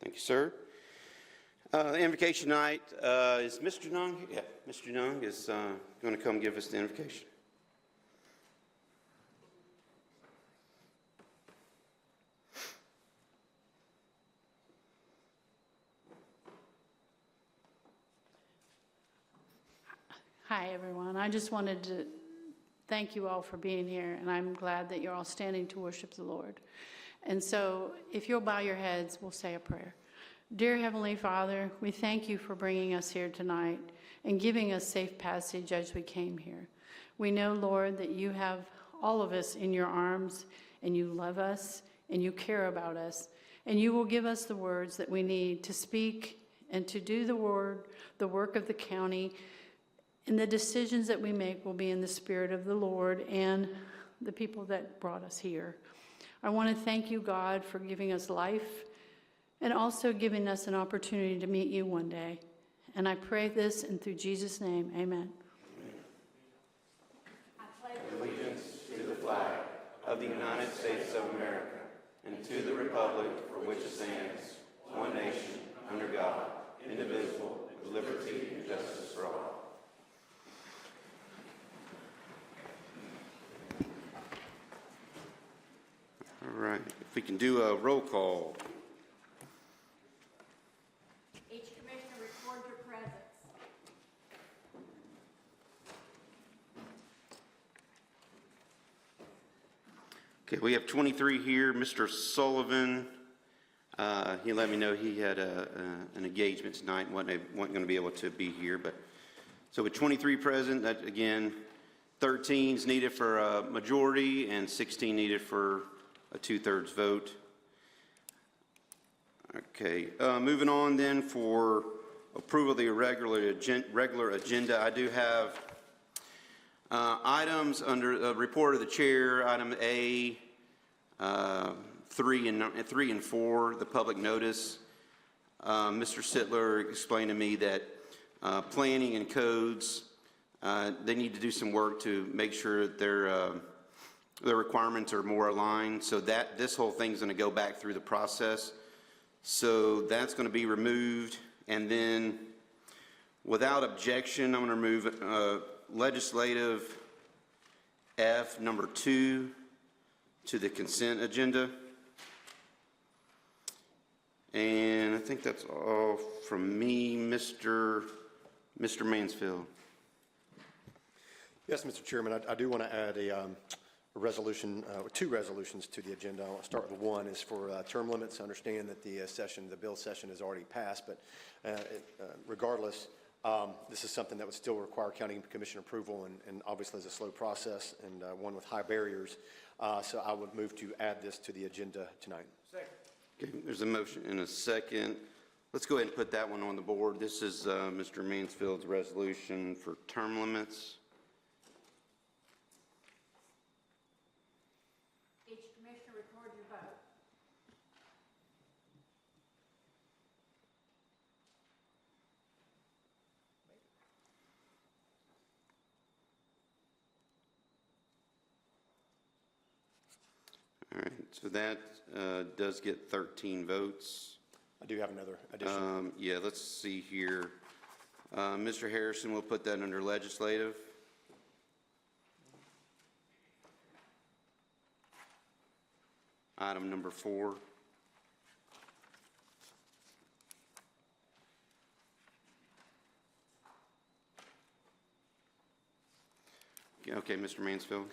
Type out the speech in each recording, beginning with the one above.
Thank you, sir. Invocation night is Mr. Nung. Yeah, Mr. Nung is going to come give us the invocation. Hi, everyone. I just wanted to thank you all for being here, and I'm glad that you're all standing to worship the Lord. And so, if you'll bow your heads, we'll say a prayer. Dear Heavenly Father, we thank you for bringing us here tonight and giving us safe passage as we came here. We know, Lord, that you have all of us in your arms, and you love us, and you care about us, and you will give us the words that we need to speak and to do the work of the county. And the decisions that we make will be in the Spirit of the Lord and the people that brought us here. I want to thank you, God, for giving us life and also giving us an opportunity to meet you one day. And I pray this and through Jesus' name, amen. I pledge allegiance to the flag of the United States of America and to the republic for which it stands, one nation, under God, indivisible, with liberty and justice for all. All right, if we can do a roll call. Each commissioner record your presence. Okay, we have 23 here. Mr. Sullivan, he let me know he had an engagement tonight and wasn't going to be able to be here. But so with 23 present, that again, 13 is needed for a majority and 16 needed for a 2/3 vote. Okay, moving on then for approval of the regular agenda. I do have items under the report of the chair. Item A, 3 and 4, the public notice. Mr. Sittler explained to me that planning and codes, they need to do some work to make sure that their requirements are more aligned, so that this whole thing's going to go back through the process. So that's going to be removed, and then without objection, I'm going to remove legislative F number 2 to the consent agenda. And I think that's all from me, Mr. Mansfield. Yes, Mr. Chairman, I do want to add a resolution, two resolutions to the agenda. I'll start with one is for term limits. I understand that the bill session has already passed, but regardless, this is something that would still require county commission approval, and obviously is a slow process and one with high barriers. So I would move to add this to the agenda tonight. Second. Okay, there's a motion and a second. Let's go ahead and put that one on the board. This is Mr. Mansfield's resolution for term limits. Each commissioner record your vote. All right, so that does get 13 votes. I do have another addition. Yeah, let's see here. Mr. Harrison will put that under legislative. Item number 4. Okay, Mr. Mansfield.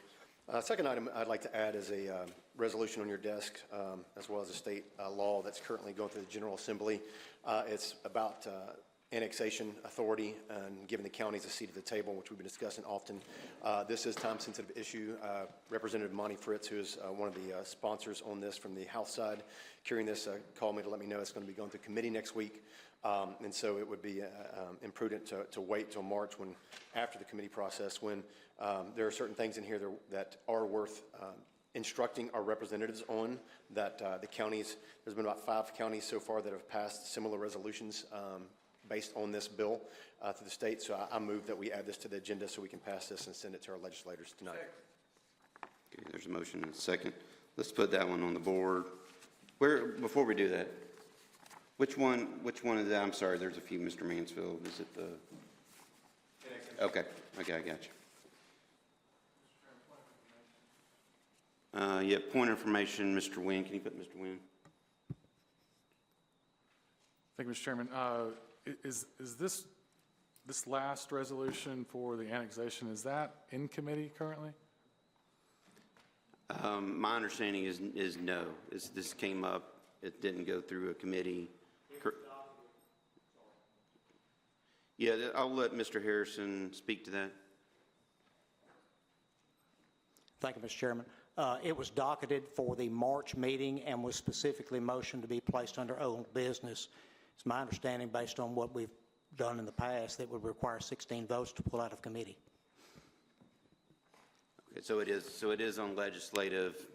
Second item I'd like to add is a resolution on your desk, as well as a state law that's currently going through the General Assembly. It's about annexation authority and giving the counties a seat at the table, which we've been discussing often. This is a time-sensitive issue. Representative Monty Fritz, who is one of the sponsors on this from the House side, carrying this, called me to let me know it's going to be going through committee next week. And so it would be imprudent to wait till March, when after the committee process, when there are certain things in here that are worth instructing our representatives on, that the counties, there's been about 5 counties so far that have passed similar resolutions based on this bill to the state. So I move that we add this to the agenda so we can pass this and send it to our legislators tonight. Okay, there's a motion and a second. Let's put that one on the board. Before we do that, Which one is that? I'm sorry, there's a few, Mr. Mansfield. Is it the? Okay, I got you. Yeah, point of information, Mr. Nguyen. Can you put Mr. Nguyen? Thank you, Mr. Chairman. Is this last resolution for the annexation, is that in committee currently? My understanding is no. This came up, it didn't go through a committee. Yeah, I'll let Mr. Harrison speak to that. Thank you, Mr. Chairman. It was docketed for the March meeting and was specifically motioned to be placed under old business. It's my understanding, based on what we've done in the past, that would require 16 votes to pull out of committee. Okay, so it is on legislative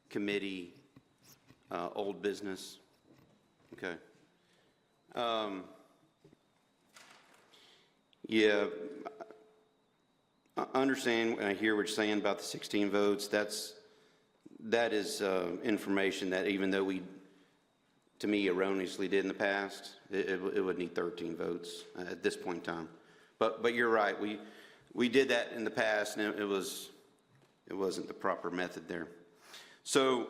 committee, old business. Okay. Yeah, I understand, and I hear what you're saying about the 16 votes. That is information that, even though we, to me, erroneously did in the past, it would need 13 votes at this point in time. But you're right. We did that in the past, and it wasn't the proper method there. So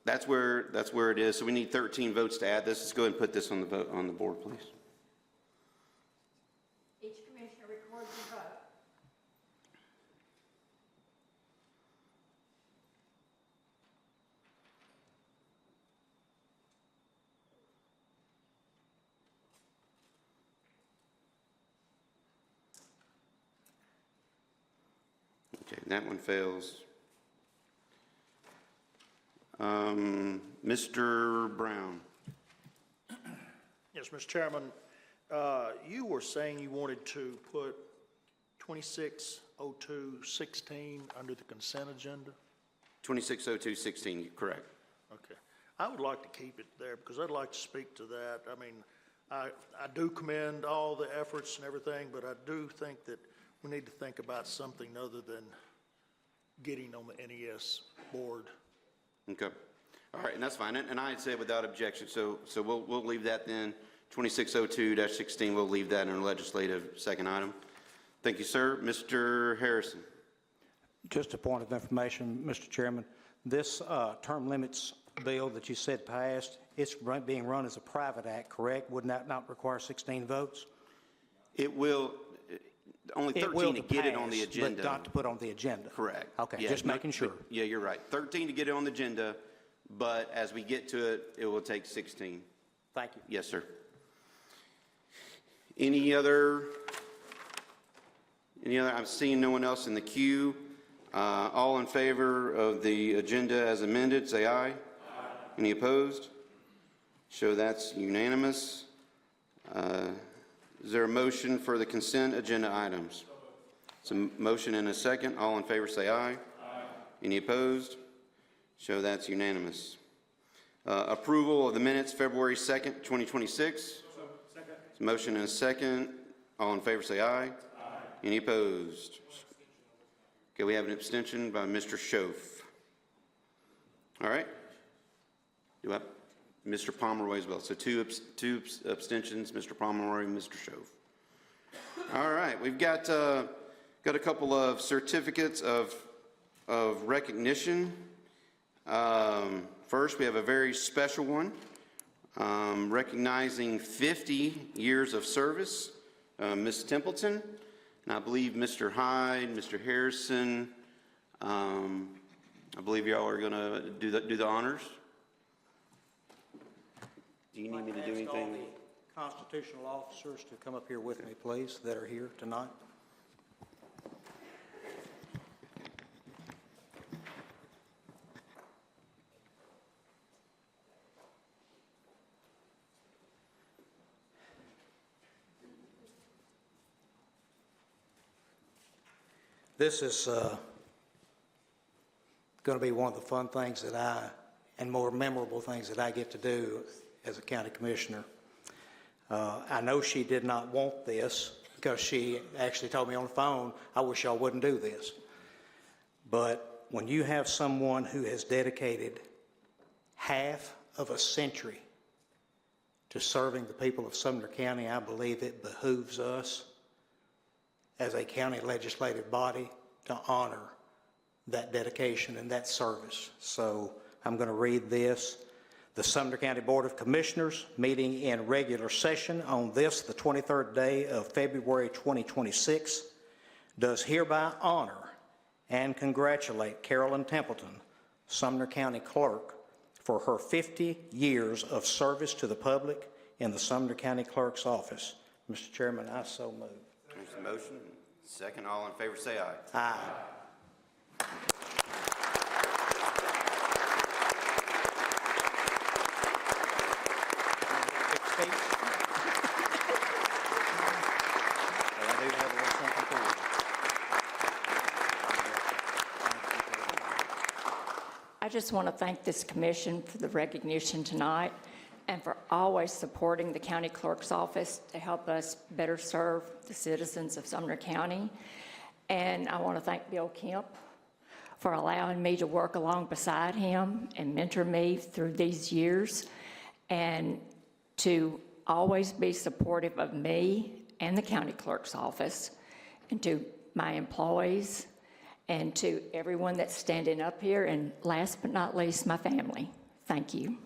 that's where it is. So we need 13 votes to add this. Let's go ahead and put this on the board, please. Each commissioner records your vote. Okay, that one fails. Mr. Brown. Yes, Mr. Chairman, you were saying you wanted to put 260216 under the consent agenda? 260216, correct. Okay. I would like to keep it there because I'd like to speak to that. I mean, I do commend all the efforts and everything, but I do think that we need to think about something other than getting on the NES board. Okay. All right, and that's fine. And I'd say without objection. So we'll leave that then. 2602-16, we'll leave that in a legislative second item. Thank you, sir. Mr. Harrison. Just a point of information, Mr. Chairman. This term limits bill that you said passed, it's being run as a private act, correct? Wouldn't that not require 16 votes? It will, only 13 to get it on the agenda. But not to put on the agenda. Correct. Okay, Yeah, just making sure. Yeah, you're right. 13 to get it on the agenda, but as we get to it, it will take 16. Thank you. Yes, sir. Any other, I'm seeing no one else in the queue. All in favor of the agenda as amended, say aye. Aye. Any opposed? Show that's unanimous. Is there a motion for the consent agenda items? It's a motion and a second. All in favor say aye. Aye. Any opposed? Show that's unanimous. Approval of the minutes, February 2nd, 2026. Second. It's a motion and a second. All in favor say aye. Aye. Any opposed? Okay, we have an abstention by Mr. Schoaf. All right. Do I have Mr. Pomeroy as well? So two abstentions, Mr. Pomeroy and Mr. Schoaf. All right, we've got a couple of certificates of recognition. First, we have a very special one, recognizing 50 years of service, Ms. Templeton, and I believe Mr. Hyde, Mr. Harrison, I believe y'all are going to do the honors. Do you need me to do anything? I'd like to ask all the constitutional officers to come up here with me, please, that are here tonight. This is going to be one of the fun things and more memorable things that I get to do as a county commissioner. I know she did not want this because she actually told me on the phone, I wish y'all wouldn't do this. But when you have someone who has dedicated half of a century to serving the people of Sumner County, I believe it behooves us as a county legislative body to honor that dedication and that service. So I'm going to read this. The Sumner County Board of Commissioners, meeting in regular session on this, the 23rd day of February 2026, does hereby honor and congratulate Carolyn Templeton, Sumner County Clerk, for her 50 years of service to the public in the Sumner County Clerk's office. Mr. Chairman, I so move. There's a motion. Second, all in favor say aye. Aye. I just want to thank this commission for the recognition tonight and for always supporting the county clerk's office to help us better serve the citizens of Sumner County. And I want to thank Bill Kemp for allowing me to work along beside him and mentor me through these years, and to always be supportive of me and the county clerk's office, and to my employees, and to everyone that's standing up here, and last but not least, my family. Thank you.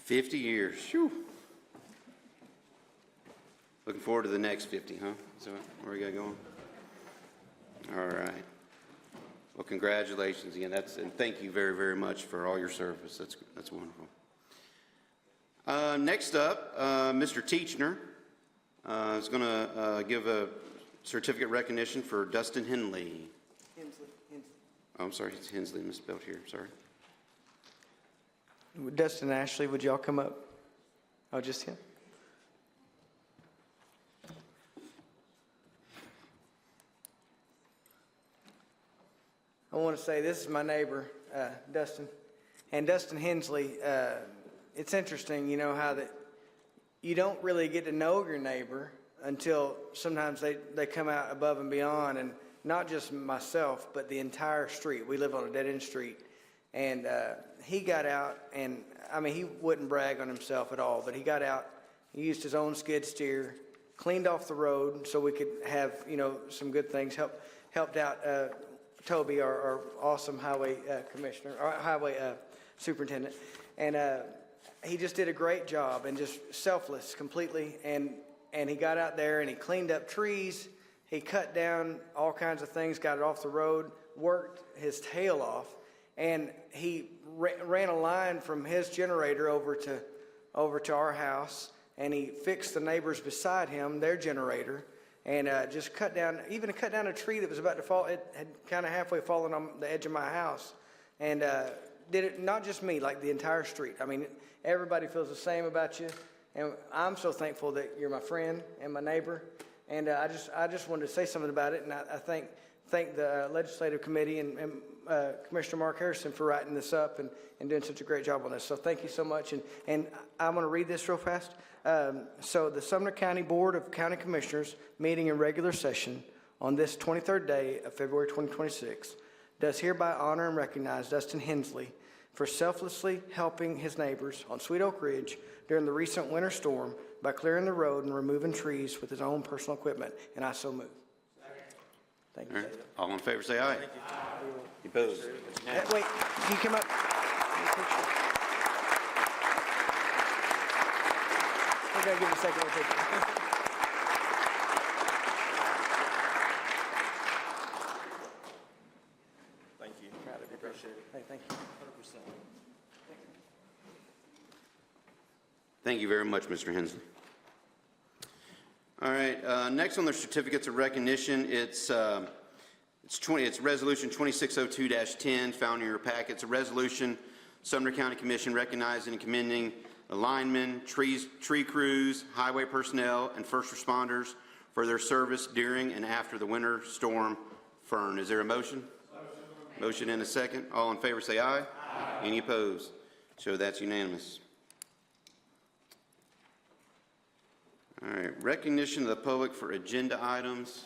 $50 years. Whew. Looking forward to the next 50, huh? So where we got going? All right. Well, congratulations again. And thank you very, very much for all your service. That's wonderful. Next up, Mr. Teachner is going to give a certificate recognition for Dustin Henley. Hensley. Oh, I'm sorry, it's Hensley misspelled here. Sorry. Dustin and Ashley, would y'all come up? Oh, just him? I want to say this is my neighbor, Dustin. And Dustin Hensley, it's interesting, you know, how that you don't really get to know your neighbor until sometimes they come out above and beyond, and not just myself, but the entire street. We live on a dead-end street. And he got out, and I mean, he wouldn't brag on himself at all, but he got out, he used his own skid steer, cleaned off the road so we could have, you know, some good things, helped out Toby, our awesome highway commissioner, or highway superintendent. And he just did a great job, and just selfless completely. And he got out there and he cleaned up trees, he cut down all kinds of things, got it off the road, worked his tail off. And he ran a line from his generator over to our house, and he fixed the neighbors beside him, their generator, and just cut down a tree that was about to fall. It had kind of halfway fallen on the edge of my house, and did it, not just me, like the entire street. I mean, everybody feels the same about you, and I'm so thankful that you're my friend and my neighbor, and I just wanted to say something about it, and I thank the legislative committee and Commissioner Mark Harrison for writing this up and doing such a great job on this. So thank you so much. And I'm going to read this real fast. So the Sumner County Board of County Commissioners, meeting in regular session on this 23rd day of February 2026, does hereby honor and recognize Dustin Hensley for selflessly helping his neighbors on Sweet Oak Ridge during the recent winter storm by clearing the road and removing trees with his own personal equipment. And I so move. Thank you. All right. All in favor say aye. You opposed? Wait, can you come up? We're going to give you a second to take it. Thank you. Appreciate it. Hey, thank you. 100%. Thank you very much, Mr. Hensley. All right, next on the certificates of recognition, it's Resolution 2602-10, found in your packet. It's a resolution, Sumner County Commission recognizing and commending the linemen, tree crews, highway personnel, and first responders for their service during and after the winter storm Fern. Is there a motion? Motion and a second. All in favor say aye. Any opposed? So that's unanimous. All right, recognition of the public for agenda items.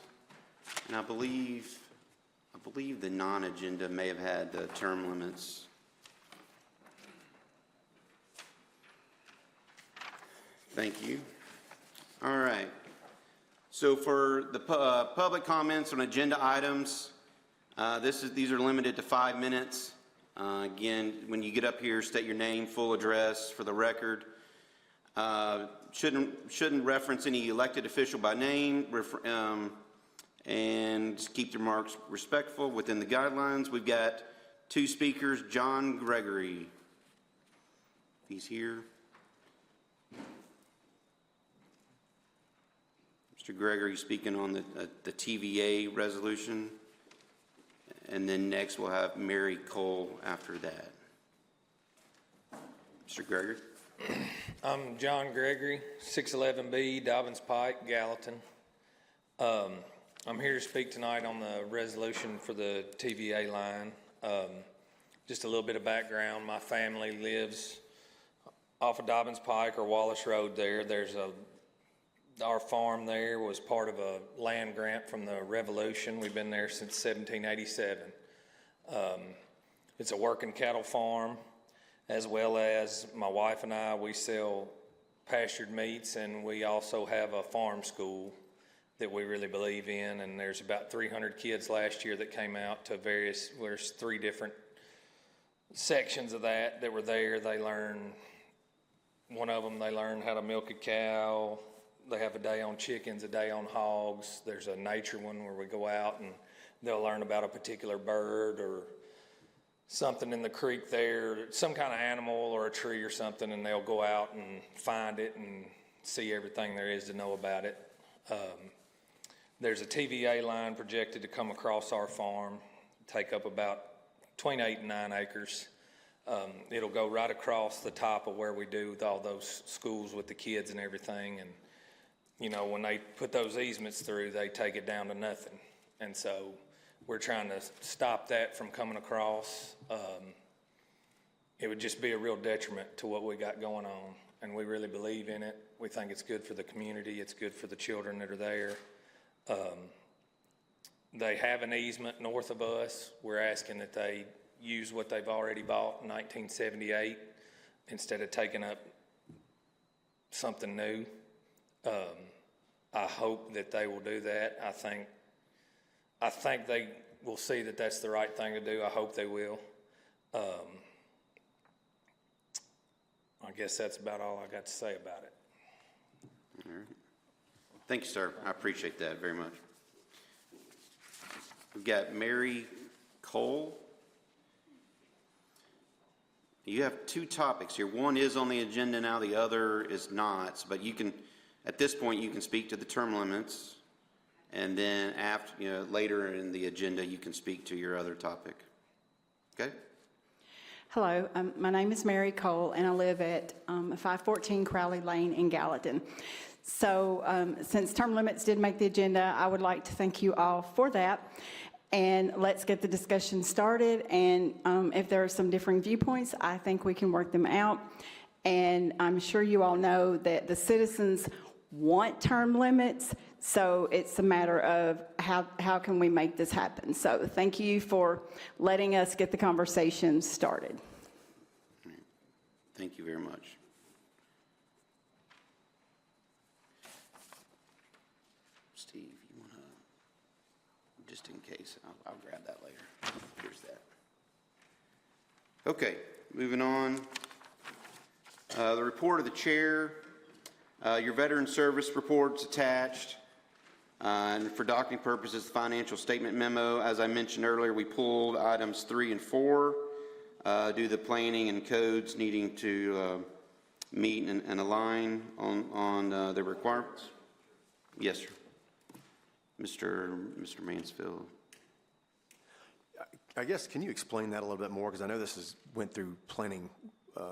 And I believe the non-agenda may have had the term limits. Thank you. All right. So for the public comments on agenda items, these are limited to 5 minutes. Again, when you get up here, state your name, full address for the record. Shouldn't reference any elected official by name, and just keep the remarks respectful within the guidelines. We've got 2 speakers, John Gregory. He's here. Mr. Gregory speaking on the TVA resolution. And then next we'll have Mary Cole after that. Mr. Gregory. I'm John Gregory, 611B, Dobbins Pike, Gallatin. I'm here to speak tonight on the resolution for the TVA line. Just a little bit of background. My family lives off of Dobbins Pike or Wallace Road there. Our farm there was part of a land grant from the Revolution. We've been there since 1787. It's a working cattle farm, as well as my wife and I, we sell pastured meats, and we also have a farm school that we really believe in. And there's about 300 kids last year that came out to there's 3 different sections of that were there. One of them, they learn how to milk a cow. They have a day on chickens, a day on hogs. There's a nature one where we go out and they'll learn about a particular bird or something in the creek there, some kind of animal or a tree or something, and they'll go out and find it and see everything there is to know about it. There's a TVA line projected to come across our farm, take up about between 8 and 9 acres. It'll go right across the top of where we do with all those schools with the kids and everything. And you know, when they put those easements through, they take it down to nothing. And so we're trying to stop that from coming across. It would just be a real detriment to what we got going on. And we really believe in it. We think it's good for the community. It's good for the children that are there. They have an easement north of us. We're asking that they use what they've already bought in 1978 instead of taking up something new. I hope that they will do that. I think they will see that that's the right thing to do. I hope they will. I guess that's about all I got to say about it. All right. Thank you, sir. I appreciate that very much. We've got Mary Cole. You have 2 topics here. One is on the agenda now, the other is not. But you can, at this point, you can speak to the term limits, and then after, later in the agenda, you can speak to your other topic. Okay? Hello, my name is Mary Cole, and I live at 514 Crowley Lane in Gallatin. So since term limits did make the agenda, I would like to thank you all for that. And let's get the discussion started. And if there are some differing viewpoints, I think we can work them out. And I'm sure you all know that the citizens want term limits. So it's a matter of how can we make this happen. So thank you for letting us get the conversation started. Thank you very much. Steve, you want to, just in case, I'll grab that later. Here's that. Okay, moving on. The report of the chair. Your veteran service report's attached. And for docketing purposes, the financial statement memo. As I mentioned earlier, we pulled items 3 and 4 due to the planning and codes needing to meet and align on the requirements. Yes, sir. Mr. Mansfield. I guess, can you explain that a little bit more? Because I know this went through planning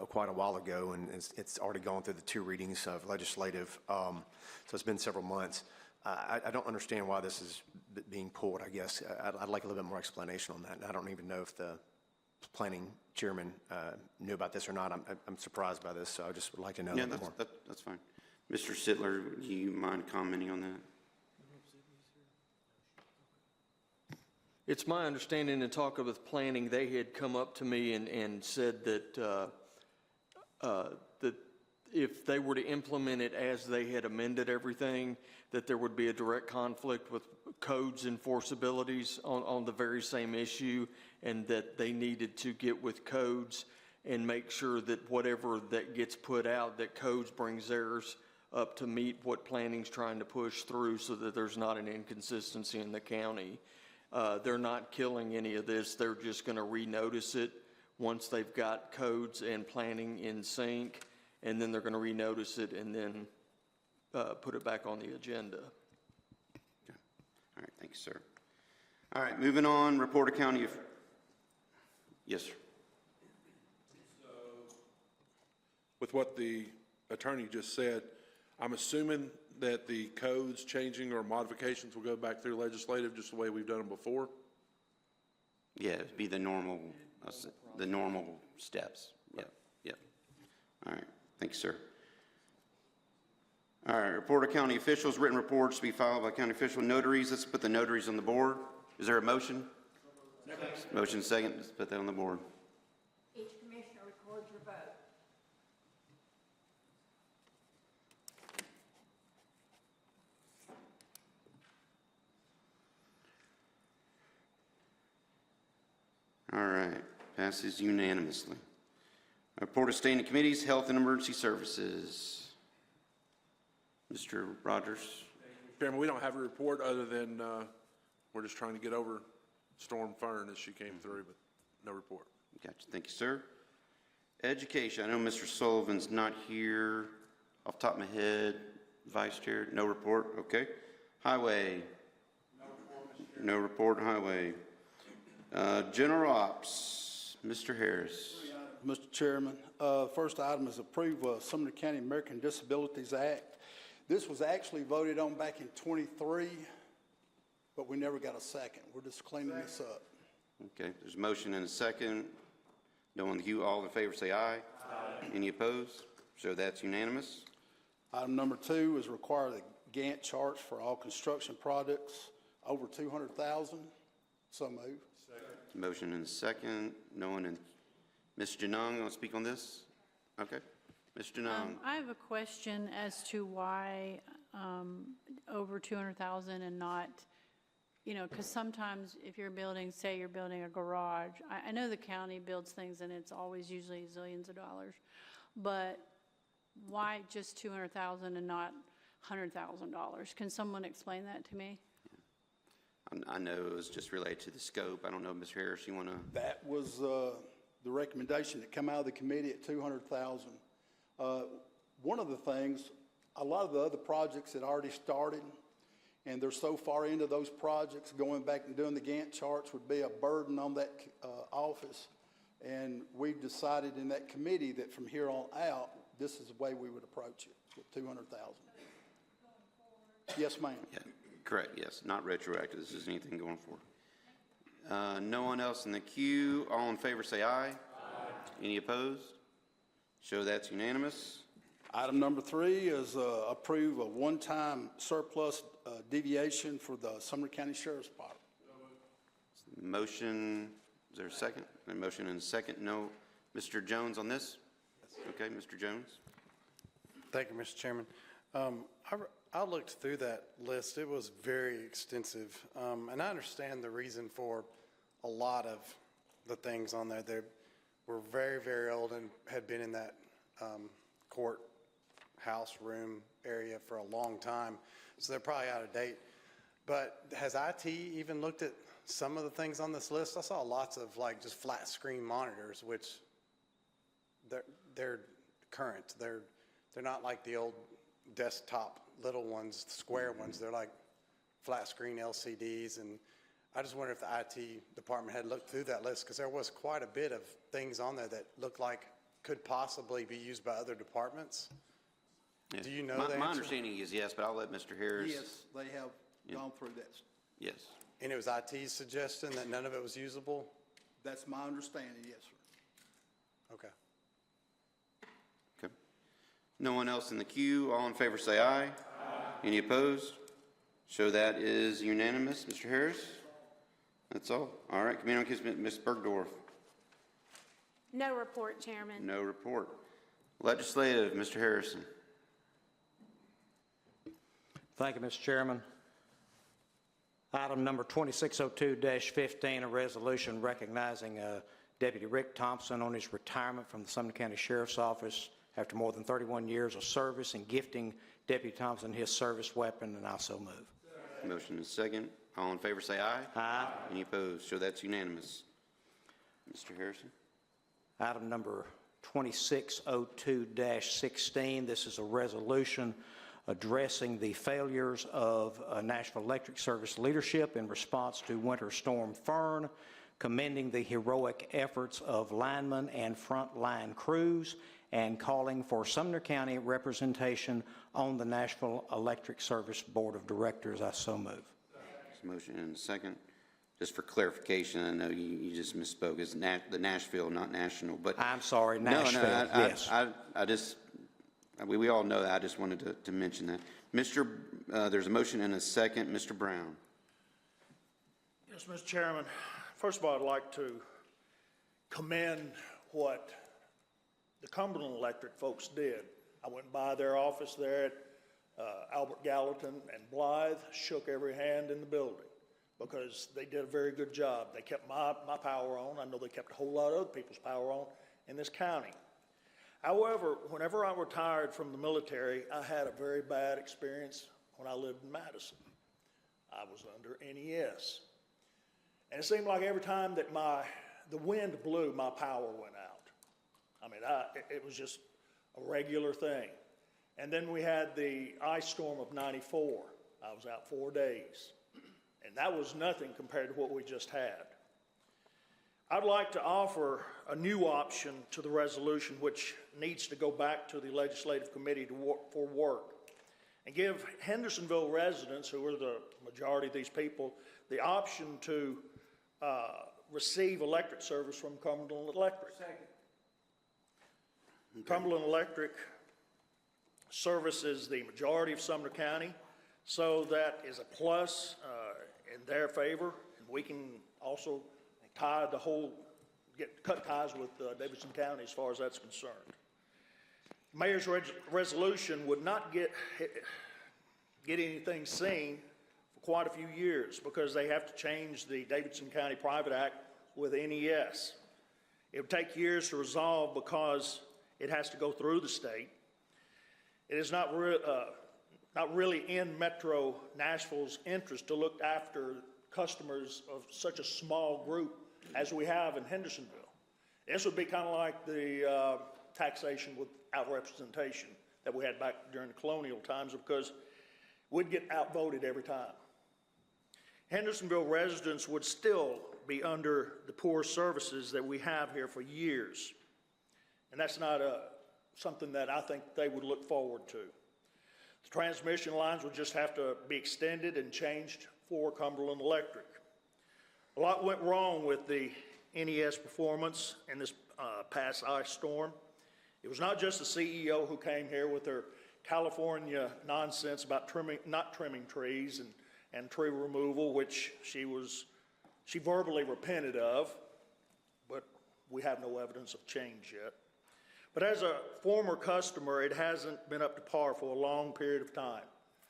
quite a while ago, and it's already gone through the 2 readings of legislative, so it's been several months. I don't understand why this is being pulled, I guess. I'd like a little bit more explanation on that. And I don't even know if the planning chairman knew about this or not. I'm surprised by this, so I just would like to know a Yeah, little bit more. that's fine. Mr. Sittler, do you mind commenting on that? It's my understanding in talking with planning, they had come up to me and said that that if they were to implement it as they had amended everything, that there would be a direct conflict with codes enforceabilities on the very same issue, and that they needed to get with codes and make sure that whatever that gets put out, that codes brings theirs up to meet what planning's trying to push through, so that there's not an inconsistency in the county. They're not killing any of this. They're just going to renotice it once they've got codes and planning in sync, and then they're going to renotice it and then put it back on the agenda. Okay. All right, thank you, sir. All right, moving on, report of county. Yes, sir. With what the attorney just said, I'm assuming that the codes changing or modifications will go back through legislative just the way we've done them before? Yeah, it'd be the normal steps. Yeah. All right, thank you, sir. All right, report of county officials, written reports to be filed by county official notaries. Let's put the notaries on the board. Is there a motion? Motion second, let's put that on the board. Each commissioner records your vote. All right, passes unanimously. Report of standing committees, health and emergency services. Mr. Rogers. Chairman, we don't have a report other than we're just trying to get over Storm Fern as she came through, but no report. Gotcha, thank you, sir. Education, I know Mr. Sullivan's not here. Off the top of my head, Vice Chair, no report, okay. Highway. No report, highway. General Ops, Mr. Harris. Mr. Chairman, first item is approve Sumner County American Disabilities Act. This was actually voted on back in '23, but we never got a second. We're just cleaning this up. Okay, there's a motion and a second. No one, all in favor say aye. Aye. Any opposed? So that's unanimous. Item number 2 is require the Gantt charts for all construction projects over $200,000. So move. Motion and a second. No one, and Ms. Janung, want to speak on this? Okay, Ms. Janung. I have a question as to why over 200,000 and not, because sometimes if you're building, say you're building a garage, I know the county builds things and it's always usually zillions of dollars, but why just 200,000 and not $100,000? Can someone explain that to me? I know it was just related to the scope. I don't know, Mr. Harris, you want to? That was the recommendation that come out of the committee at $200,000. One of the things, a lot of the other projects had already started, and they're so far into those projects, going back and doing the Gantt charts would be a burden on that office. And we decided in that committee that from here on out, this is the way we would approach it, with $200,000. Yes, ma'am. Yeah, correct, yes, not retroactive. This isn't anything going forward. No one else in the queue. All in favor say aye. Aye. Any opposed? So that's unanimous. Item number 3 is approve a one-time surplus deviation for the Sumner County Sheriff's Department. Motion, is there a second? A motion and a second. No. Mr. Jones on this? Okay, Mr. Jones. Thank you, Mr. Chairman. I looked through that list. It was very extensive. And I understand the reason for a lot of the things on there. They were very, very old and had been in that courthouse room area for a long time. So they're probably out of date. But has IT even looked at some of the things on this list? I saw lots of like just flat screen monitors, which they're current. They're not like the old desktop little ones, square ones. They're like flat screen LCDs. And I just wonder if the IT department had looked through that list, because there was quite a bit of things on there that looked like could possibly be used by other departments. Yeah. Do you know My- the My answer? understanding is yes, but I'll let Mr. Harris. Yes, they have gone through that. Yes. And it was IT's suggestion that none of it was usable? That's my understanding, yes, sir. Okay. Okay. No one else in the queue. All in favor say aye. Aye. Any opposed? Show that is unanimous. Mr. Harris? That's all. All right, Committee on Commission, Ms. Bergdorf. No report, Chairman. No report. Legislative, Mr. Harrison. Thank you, Mr. Chairman. Item number 2602-15, a resolution recognizing Deputy Rick Thompson on his retirement from the Sumner County Sheriff's Office after more than 31 years of service and gifting Deputy Thompson his service weapon, and I so move. Motion is second. All in favor say aye. Aye. Any opposed? Show that's unanimous. Mr. Harrison. Item number 2602-16, this is a resolution addressing the failures of Nashville Electric Service leadership in response to Winter Storm Fern, commending the heroic efforts of linemen and frontline crews, and calling for Sumner County representation on the Nashville Electric Service Board of Directors. I so move. Motion and second. Just for clarification, I know you just misspoke. It's the Nashville, not national, but. I'm sorry, Nashville, yes. I just, we all know that. I just wanted to mention that. There's a motion and a second. Mr. Brown. Yes, Mr. Chairman. First of all, I'd like to commend what the Cumberland Electric folks did. I went by their office there at Albert Gallatin and Blythe, shook every hand in the building because they did a very good job. They kept my power on. I know they kept a whole lot of other people's power on in this county. However, whenever I retired from the military, I had a very bad experience when I lived in Madison. I was under NES. And it seemed like every time that the wind blew, my power went out. I mean, it was just a regular thing. And then we had the ice storm of '94. I was out 4 days. And that was nothing compared to what we just had. I'd like to offer a new option to the resolution, which needs to go back to the Legislative Committee for work, and give Hendersonville residents, who are the majority of these people, the option to receive electric service from Cumberland Electric. Second. Okay. Cumberland Electric services the majority of Sumner County, so that is a plus in their favor, and we can also cut ties with Davidson County as far as that's concerned. Mayor's resolution would not get anything seen for quite a few years because they have to change the Davidson County Private Act with NES. It would take years to resolve because it has to go through the state. It is not really in Metro Nashville's interest to look after customers of such a small group as we have in Hendersonville. This would be kind of like the taxation without representation that we had back during the colonial times, because we'd get outvoted every time. Hendersonville residents would still be under the poor services that we have here for years. And that's not something that I think they would look forward to. The transmission lines would just have to be extended and changed for Cumberland Electric. A lot went wrong with the NES performance in this past ice storm. It was not just the CEO who came here with her California nonsense about not trimming trees and tree removal, which she verbally repented of, but we have no evidence of change yet. But as a former customer, it hasn't been up to par for a long period of time.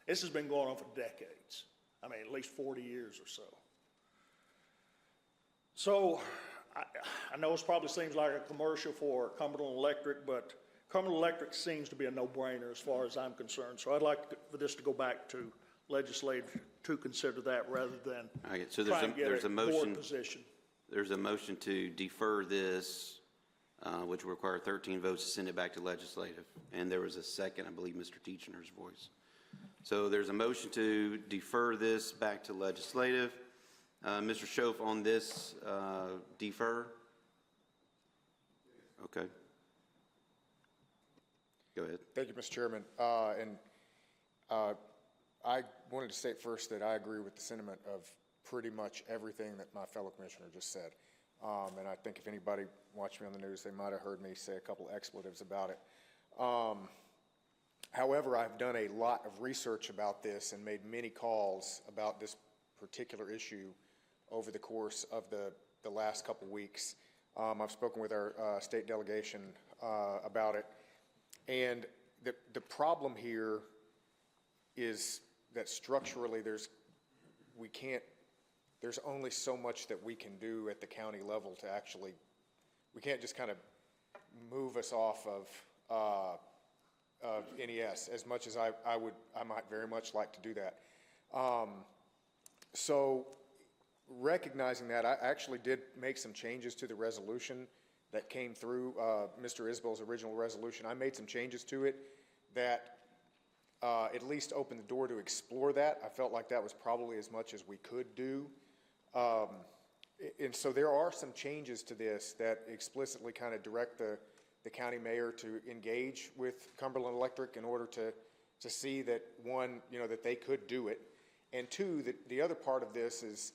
This has been going on for decades. I mean, at least 40 years or so. So I know it probably seems like a commercial for Cumberland Electric, but Cumberland Electric seems to be a no-brainer as far as I'm concerned. So I'd like for this to go back to legislative to consider that rather than So trying to get a motion. board position. There's a motion to defer this, which will require 13 votes to send it back to legislative. And there was a second, I believe, Mr. Teachiner's voice. So there's a motion to defer this back to legislative. Mr. Schoaf, on this, defer? Okay. Go ahead. Thank you, Mr. Chairman. I wanted to state first that I agree with the sentiment of pretty much everything that my fellow commissioner just said. And I think if anybody watched me on the news, they might have heard me say a couple expletives about it. However, I've done a lot of research about this and made many calls about this particular issue over the course of the last couple weeks. I've spoken with our state delegation about it. And the problem here is that structurally there's only so much that we can do at the county level to actually, we can't just kind of move us off of NES as much as I might very much like to do that. So recognizing that, I actually did make some changes to the resolution that came through Mr. Isbell's original resolution. I made some changes to it that at least opened the door to explore that. I felt like that was probably as much as we could do. And so there are some changes to this that explicitly kind of direct the county mayor to engage with Cumberland Electric in order to see that, one, that they could do it, and two, that the other part of this is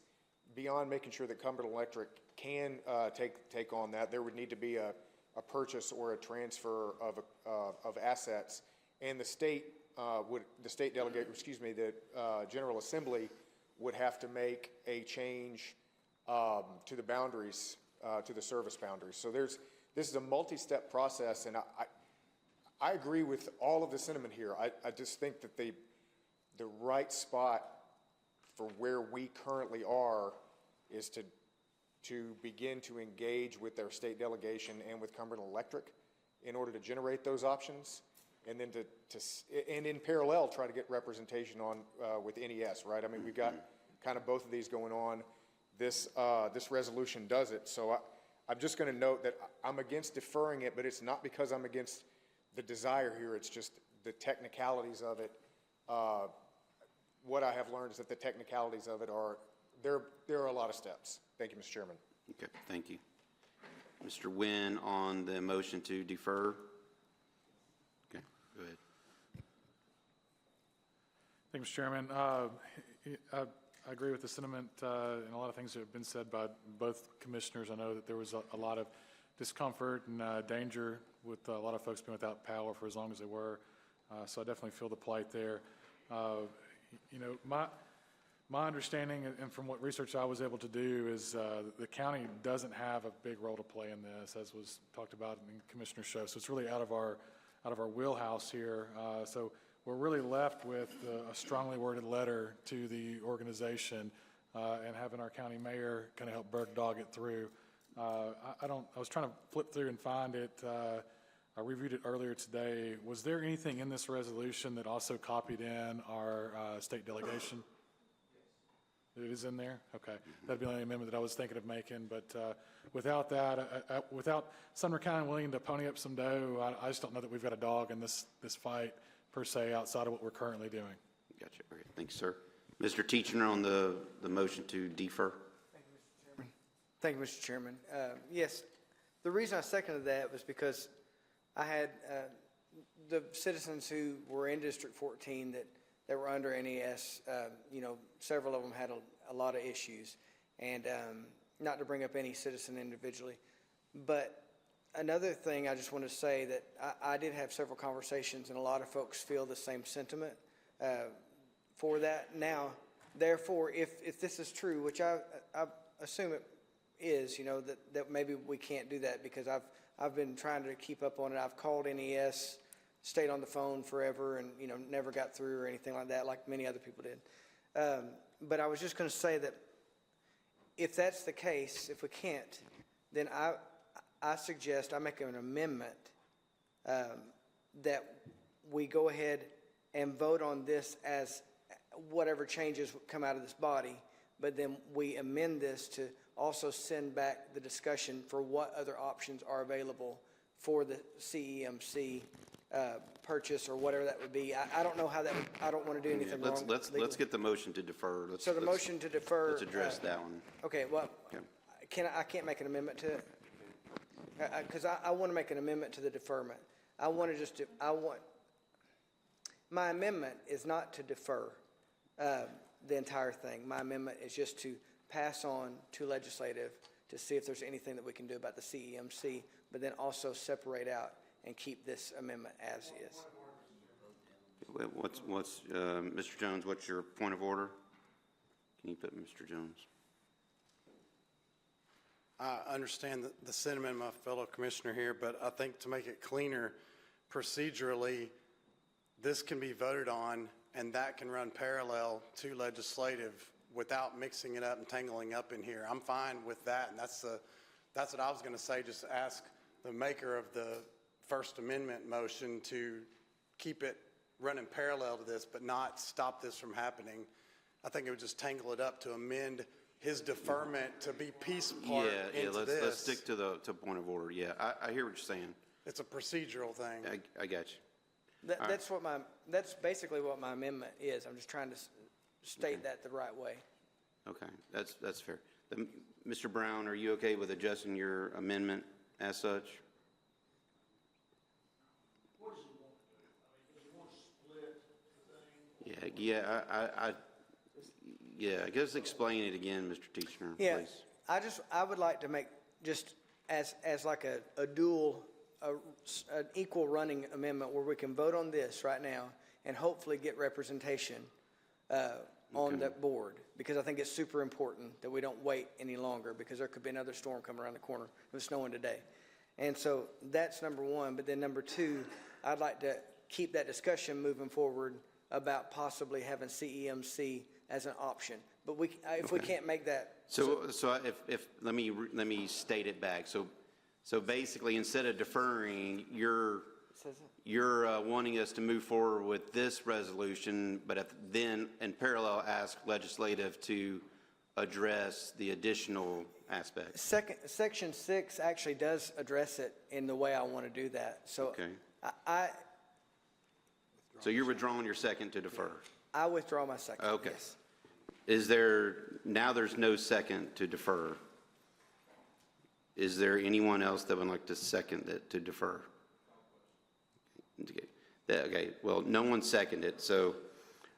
beyond making sure that Cumberland Electric can take on that. There would need to be a purchase or a transfer of assets, and the state General Assembly would have to make a change to the boundaries, to the service boundaries. So this is a multi-step process, and I agree with all of the sentiment here. I just think that the right spot for where we currently are is to begin to engage with their state delegation and with Cumberland Electric in order to generate those options, and then and in parallel try to get representation on with NES, right? I mean, we've got kind of both of these going on. This resolution does it. So I'm just going to note that I'm against deferring it, but it's not because I'm against the desire here. It's just the technicalities of it. What I have learned is that the technicalities of it are, there are a lot of steps. Thank you, Mr. Chairman. Okay, thank you. Mr. Nguyen on the motion to defer. Okay, go ahead. Thank you, Mr. Chairman. I agree with the sentiment and a lot of things that have been said by both commissioners. I know that there was a lot of discomfort and danger with a lot of folks being without power for as long as they were. So I definitely feel the plight there. My understanding, and from what research I was able to do, is the county doesn't have a big role to play in this, as was talked about in the commissioner's show. So it's really out of our wheelhouse here. So we're really left with a strongly worded letter to the organization and having our county mayor kind of help bird dog it through. I was trying to flip through and find it. I reviewed it earlier today. Was there anything in this resolution that also copied in our state delegation? It is in there? Okay. That'd be the only amendment that I was thinking of making. But without that, without Sumner County willing to pony up some dough, I just don't know that we've got a dog in this fight, per se, outside of what we're currently doing. Gotcha. Okay. Thanks, sir. Mr. Teacher on the motion to defer. Thank you, Mr. Chairman. Yes, the reason I seconded that was because I had the citizens who were in District 14 that were under NES, several of them had a lot of issues, and not to bring up any citizen individually, but another thing I just want to say that I did have several conversations, and a lot of folks feel the same sentiment for that. Now, therefore, if this is true, which I assume it is, that maybe we can't do that, because I've been trying to keep up on it. I've called NES, stayed on the phone forever, and never got through or anything like that, like many other people did. But I was just going to say that if that's the case, if we can't, then I suggest I make an amendment that we go ahead and vote on this as whatever changes come out of this body, but then we amend this to also send back the discussion for what other options are available for the CEMC purchase or whatever that would be. I don't know how that would, I don't want to do anything wrong. Let's get the motion to defer. Motion to defer. Let's address that one. Okay, well, Okay. I can't make an amendment to it? Because I want to make an amendment to the deferment. my amendment is not to defer the entire thing. My amendment is just to pass on to legislative to see if there's anything that we can do about the CEMC, but then also separate out and keep this amendment as is. Mr. Jones, what's your point of order? Can you put Mr. Jones? I understand the sentiment of my fellow commissioner here, but I think to make it cleaner procedurally, this can be voted on and that can run parallel to legislative without mixing it up and tangling up in here. I'm fine with that, and that's what I was going to say. Just ask the maker of the First Amendment motion to keep it running parallel to this, but not stop this from happening. I think it would just tangle it up to amend his deferment to be piece part into this. Let's stick to the point of order. Yeah, I hear what you're saying. It's a procedural thing. I got you. That's basically what my amendment is. I'm just trying to state that the right way. Okay, that's fair. Mr. Brown, are you okay with adjusting your amendment as such? What does he want to do? I mean, does he want to split the thing? I guess explain it again, Mr. Teachner, Yeah, please. I would like to make just as like a dual, an equal running amendment where we can vote on this right now and hopefully get representation on that board, because I think it's super important that we don't wait any longer, because there could be another storm coming around the corner. It was snowing today. And so that's number one. But then number two, I'd like to keep that discussion moving forward about possibly having CEMC as an option. But if we can't make that. So let me state it back. So basically, instead of deferring, you're wanting us to move forward with this resolution, but then in parallel ask legislative to address the additional aspects. Section 6 actually does address it in the way I want to do that. So okay. So you're withdrawing your second to defer? I withdraw my second. Okay. Yes. Now there's no second to defer. Is there anyone else that would like to second it to defer? Okay, well, no one seconded it, so,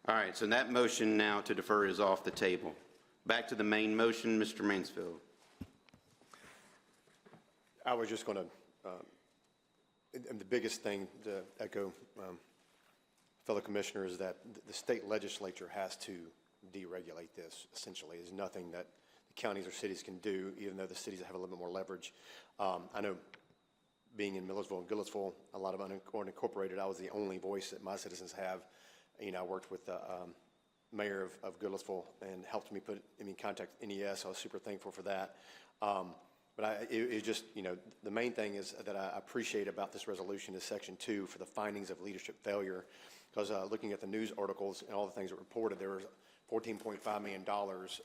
all right, so that motion now to defer is off the table. Back to the main motion, Mr. Mansfield. I was just going to, and the biggest thing to echo fellow commissioners is that the state legislature has to deregulate this, essentially. There's nothing that the counties or cities can do, even though the cities have a little bit more leverage. I know being in Millersville and Goodlettsville, a lot of unincorporated, I was the only voice that my citizens have. You know, I worked with the mayor of Goodlettsville and helped me contact NES. I was super thankful for that. But it just, you know, the main thing is that I appreciate about this resolution is Section 2 for the findings of leadership failure. Because looking at the news articles and all the things that were reported, there was $14.5 million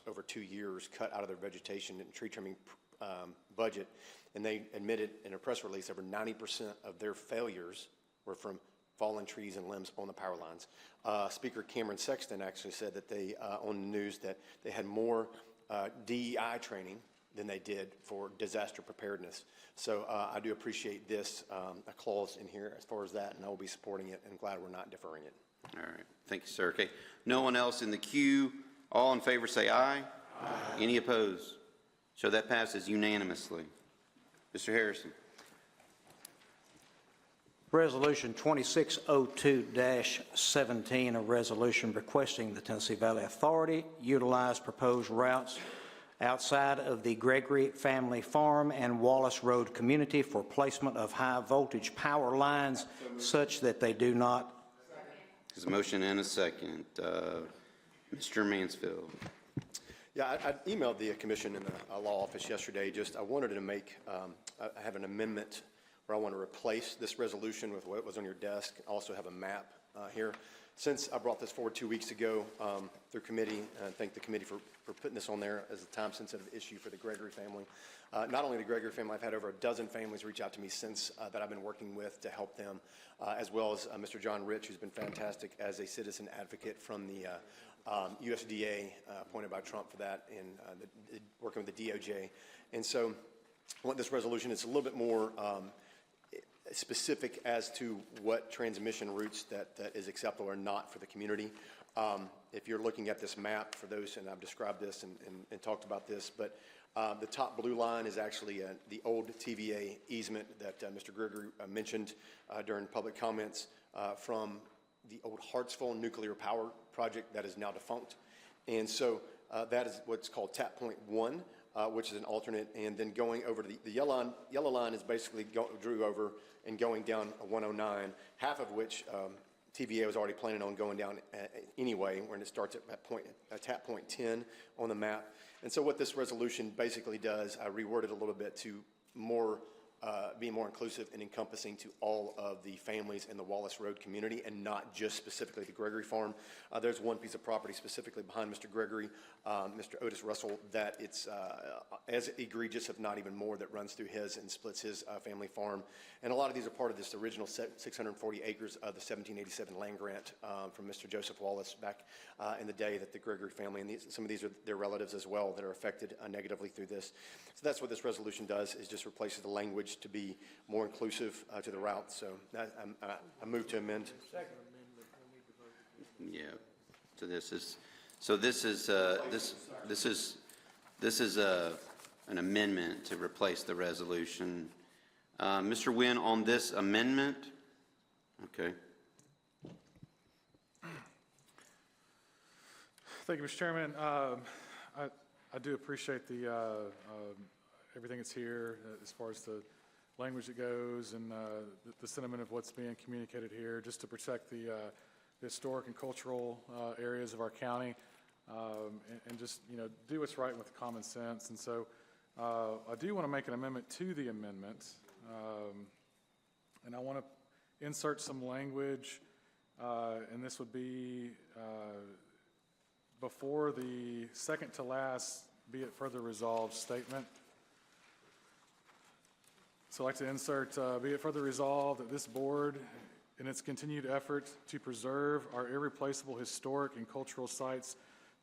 over 2 years cut out of their vegetation and tree trimming budget. And they admitted in a press release over 90% of their failures were from fallen trees and limbs on the power lines. Speaker Cameron Sexton actually said that they, on the news, that they had more DEI training than they did for disaster preparedness. So I do appreciate this, a clause in here as far as that, and I will be supporting it and glad we're not deferring it. All right, thank you, sir. Okay, no one else in the queue. All in favor say aye. Aye. Any opposed? So that passes unanimously. Mr. Harrison. Resolution 2602-17, a resolution requesting the Tennessee Valley Authority utilize proposed routes outside of the Gregory Family Farm and Wallace Road community for placement of high-voltage power lines such that they do not. There's a motion and a second. Mr. Mansfield. Yeah, I emailed the commission in the law office yesterday. I wanted to make, I have an amendment where I want to replace this resolution with what was on your desk. I also have a map here. Since I brought this forward 2 weeks ago through committee, and I thank the committee for putting this on there as a time-sensitive issue for the Gregory family. Not only the Gregory family, I've had over a dozen families reach out to me since that I've been working with to help them, as well as Mr. John Rich, who's been fantastic as a citizen advocate from the USDA, appointed by Trump for that, and working with the DOJ. And so I want this resolution, it's a little bit more, specific as to what transmission routes that is acceptable or not for the community. If you're looking at this map, for those, and I've described this and talked about this, but the top blue line is actually the old TVA easement that Mr. Gregory mentioned during public comments from the old Hartsville nuclear power project that is now defunct. And so that is what's called tap point 1, which is an alternate, and then going over to the yellow line is basically drew over and going down 109, half of which TVA was already planning on going down anyway, when it starts at tap point 10 on the map. And so what this resolution basically does, I reworded a little bit to be more inclusive and encompassing to all of the families in the Wallace Road community and not just specifically the Gregory Farm. There's one piece of property specifically behind Mr. Gregory, Mr. Otis Russell, that it's as egregious, if not even more, that runs through his and splits his family farm. And a lot of these are part of this original 640 acres of the 1787 land grant from Mr. Joseph Wallace back in the day, that the Gregory family, and some of these are their relatives as well that are affected negatively through this. So that's what this resolution does, is just replaces the language to be more inclusive to the route. So I move to amend. Yeah. So this is an amendment to replace the resolution. Mr. Nguyen, on this amendment? Okay. Thank you, Mr. Chairman. I do appreciate everything that's here as far as the language that goes and the sentiment of what's being communicated here, just to protect the historic and cultural areas of our county, and just, do what's right with common sense. And so I do want to make an amendment to the amendment, and I want to insert some language, and this would be before the second to last "be it further resolved" statement. So I'd like to insert, "be it further resolved that this board, in its continued effort to preserve our irreplaceable historic and cultural sites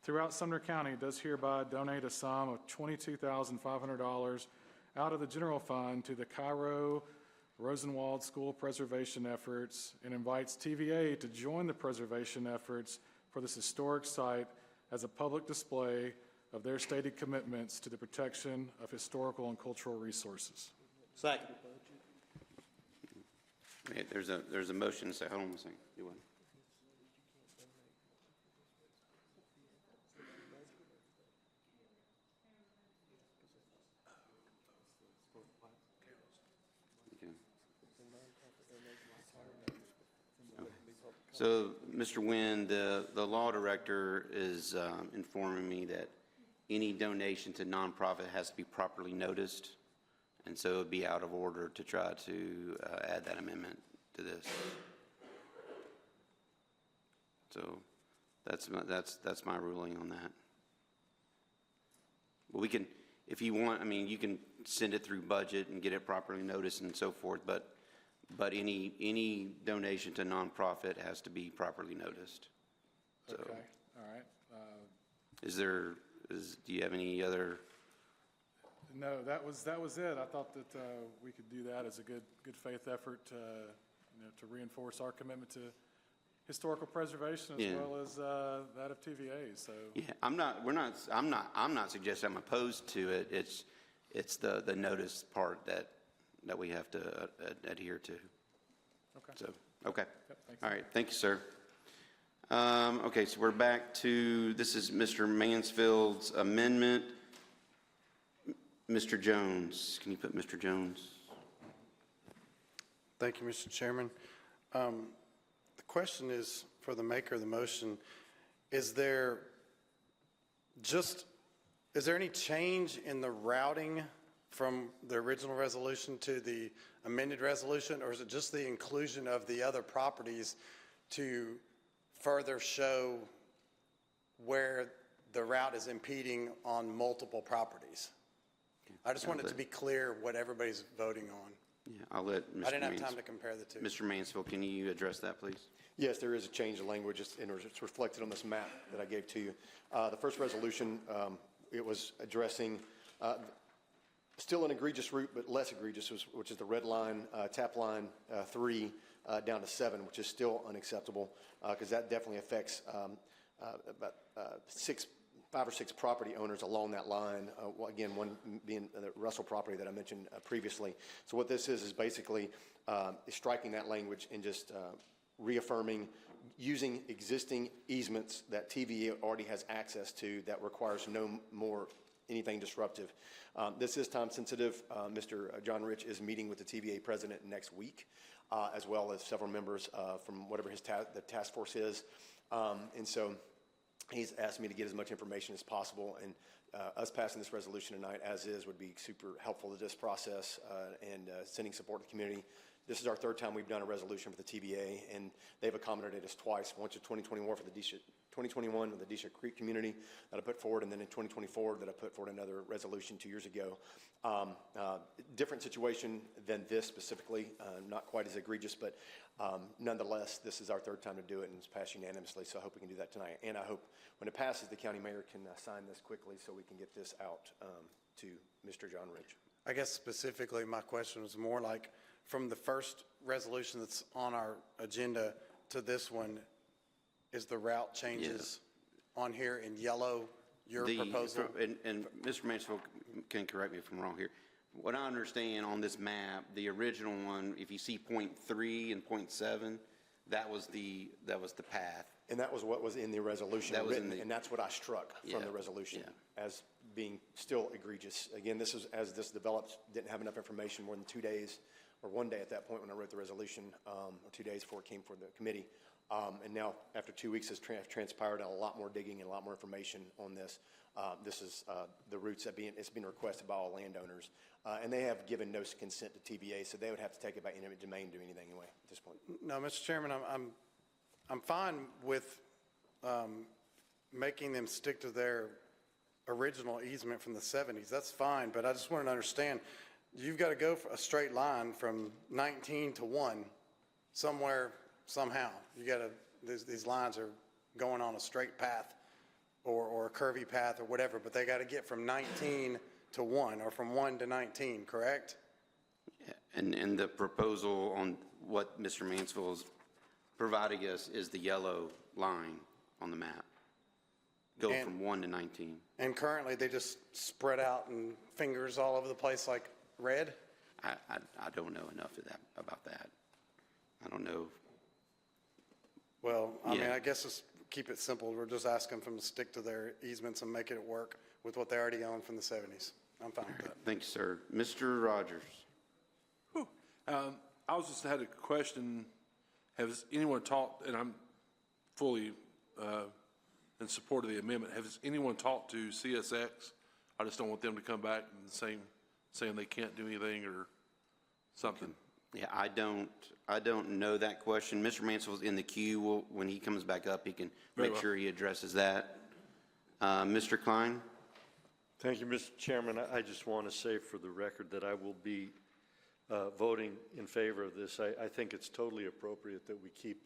throughout Sumner County, does hereby donate a sum of $22,500 out of the general fund to the Cairo Rosenwald School preservation efforts, and invites TVA to join the preservation efforts for this historic site as a public display of their stated commitments to the protection of historical and cultural resources." Second. Okay, there's a motion. Hold on a second. Do what? Okay. So, Mr. Nguyen, the law director is informing me that any donation to nonprofit has to be properly noticed, and so it would be out of order to try to add that amendment to this. So that's my ruling on that. Well, we can, if you want, you can send it through budget and get it properly noticed and so forth, but any donation to nonprofit has to be properly noticed. So, Okay, all right. do you have any other? No, that was it. I thought that we could do that as a good faith effort to reinforce our commitment to historical preservation as well as that of TVA. So Yeah, I'm not suggesting I'm opposed to it. It's the notice part that we have to adhere to. Okay. So, okay. Yep, thanks. All right, thank you, sir. Okay, so we're back to, this is Mr. Mansfield's amendment. Mr. Jones, can you put Mr. Jones? Thank you, Mr. Chairman. The question is for the maker of the motion, is there any change in the routing from the original resolution to the amended resolution, or is it just the inclusion of the other properties to further show where the route is impeding on multiple properties? I just wanted to be clear what everybody's voting on. Yeah, I'll let Mr. I didn't have time to compare the two. Mr. Mansfield, can you address that, please? Yes, there is a change of language, and it's reflected on this map that I gave to you. The first resolution, it was addressing Still an egregious route, but less egregious, which is the red line, tap line 3 down to 7, which is still unacceptable because that definitely affects about 5 or 6 property owners along that line. Again, one being the Russell property that I mentioned previously. So what this is basically striking that language and just reaffirming using existing easements that TVA already has access to that requires no more anything disruptive. This is time sensitive. Mr. John Rich is meeting with the TVA president next week, as well as several members from whatever the task force is. And so he's asked me to get as much information as possible, and us passing this resolution tonight as is would be super helpful to this process and sending support to the community. This is our 3rd time we've done a resolution for the TVA, and they've accommodated us twice, once in 2021 for the 2021 with the Deesha Creek community that I put forward, and then in 2024 that I put forward another resolution 2 years ago. Different situation than this specifically, not quite as egregious, but nonetheless, this is our 3rd time to do it, and it's passed unanimously, so I hope we can do that tonight. And I hope when it passes, the county mayor can sign this quickly so we can get this out to Mr. John Rich. I guess specifically my question was more like from the first resolution that's on our agenda to this one, is the route changes on here in yellow your proposal? And Mr. Mansfield can correct me if I'm wrong here. What I understand on this map, the original one, if you see .3 and .7, that was the path. And that was what was in the resolution That was written, in the- and that's what I struck from the resolution as being still egregious. Again, this is, as this developed, didn't have enough information more than 2 days, or 1 day at that point when I wrote the resolution, or 2 days before it came for the committee. And now, after 2 weeks, has transpired, and a lot more digging and a lot more information on this. This is the routes that it's been requested by all landowners, and they have given no consent to TVA, so they would have to take it by eminent domain to do anything anyway at this point. No, Mr. Chairman, I'm fine with making them stick to their original easement from the 70s. That's fine, but I just want to understand, you've got to go for a straight line from 19 to 1 somewhere, somehow. You got to, these lines are going on a straight path or a curvy path or whatever, but they got to get from 19 to 1 or from 1 to 19, correct? And the proposal on what Mr. Mansfield is providing us is the yellow line on the map. Go from 1 to 19. And currently, they just spread out and fingers all over the place like red? I don't know enough about that. I don't know. Well, I mean, I guess just keep it simple. We're just asking them to stick to their easements and make it work with what they already own from the 70s. I'm fine with that. Thank you, sir. Mr. Rogers. I was just had a question. Has anyone talked, and I'm fully in support of the amendment, has anyone talked to CSX? I just don't want them to come back and saying they can't do anything or something. Yeah, I don't know that question. Mr. Mansfield's in the queue. When he comes back up, he can make sure he addresses that. Mr. Klein? Thank you, Mr. Chairman. I just want to say for the record that I will be voting in favor of this. I think it's totally appropriate that we keep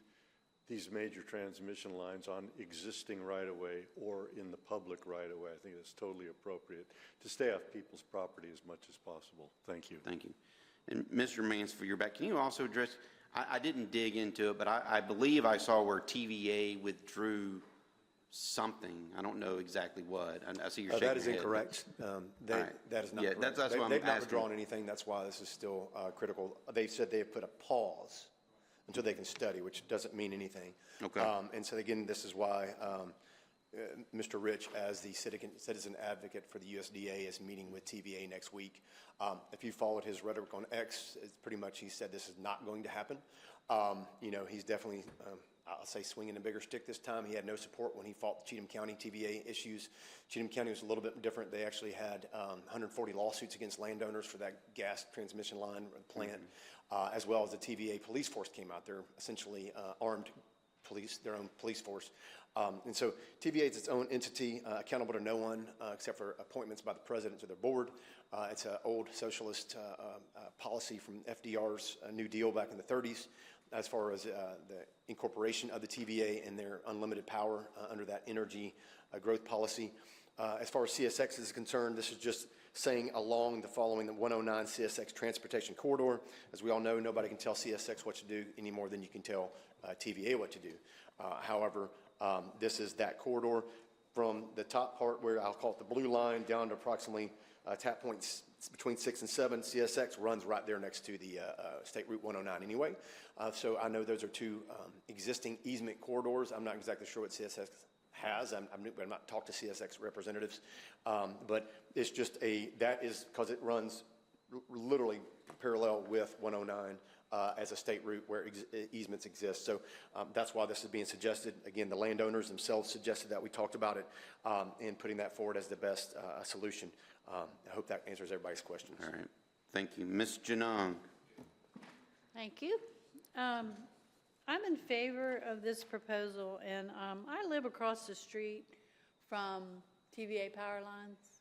these major transmission lines on existing right-of-way or in the public right-of-way. I think it's totally appropriate to stay off people's property as much as possible. Thank you. Thank you. And Mr. Mansfield, you're back. Can you also address, I didn't dig into it, but I believe I saw where TVA withdrew something. I don't know exactly what. I see you're shaking That is your head. incorrect. That is not correct. That's what I'm They've not asking. withdrawn anything. That's why this is still critical. They said they have put a pause until they can study, which doesn't mean anything. Okay. And so again, this is why Mr. Rich, as the citizen advocate for the USDA, is meeting with TVA next week. If you followed his rhetoric on X, it's pretty much he said this is not going to happen. He's definitely, I'll say, swinging a bigger stick this time. He had no support when he fought the Cheatham County TVA issues. Cheatham County was a little bit different. They actually had 140 lawsuits against landowners for that gas transmission line plant, as well as the TVA police force came out there, essentially armed police, their own police force. And so TVA is its own entity, accountable to no one except for appointments by the president to their board. It's an old socialist policy from FDR's New Deal back in the 30s, as far as the incorporation of the TVA and their unlimited power under that energy growth policy. As far as CSX is concerned, this is just saying along the following the 109 CSX Transportation Corridor. As we all know, nobody can tell CSX what to do any more than you can tell TVA what to do. However, this is that corridor from the top part where I'll call it the blue line down to approximately tap points between 6 and 7. CSX runs right there next to the State Route 109 anyway. So I know those are two existing easement corridors. I'm not exactly sure what CSX has. I'm not talked to CSX representatives, but it's just that is because it runs literally parallel with 109 as a state route where easements exist. So that's why this is being suggested. Again, the landowners themselves suggested that. We talked about it and putting that forward as the best solution. I hope that answers everybody's questions. All right. Thank you. Ms. Janong. Thank you. I'm in favor of this proposal, and I live across the street from TVA power lines,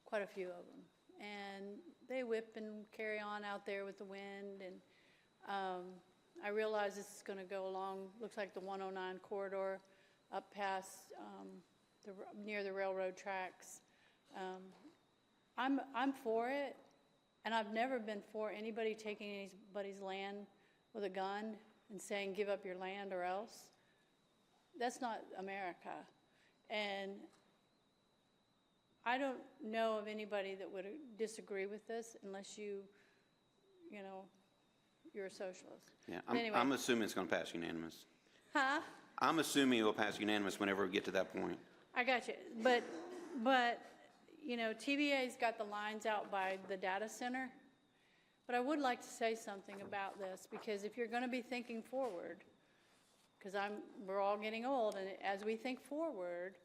quite a few of them, and they whip and carry on out there with the wind, and I realize this is going to go along, looks like the 109 corridor up past near the railroad tracks. I'm for it, and I've never been for anybody taking anybody's land with a gun and saying, give up your land or else. That's not America. And I don't know of anybody that would disagree with this unless you're a socialist. Yeah, Anyway. I'm assuming it's going to pass unanimous. Huh? I'm assuming it will pass unanimous whenever we get to that point. I got you. But TVA's got the lines out by the data center. But I would like to say something about this, because if you're going to be thinking forward, because we're all getting old, and as we think forward,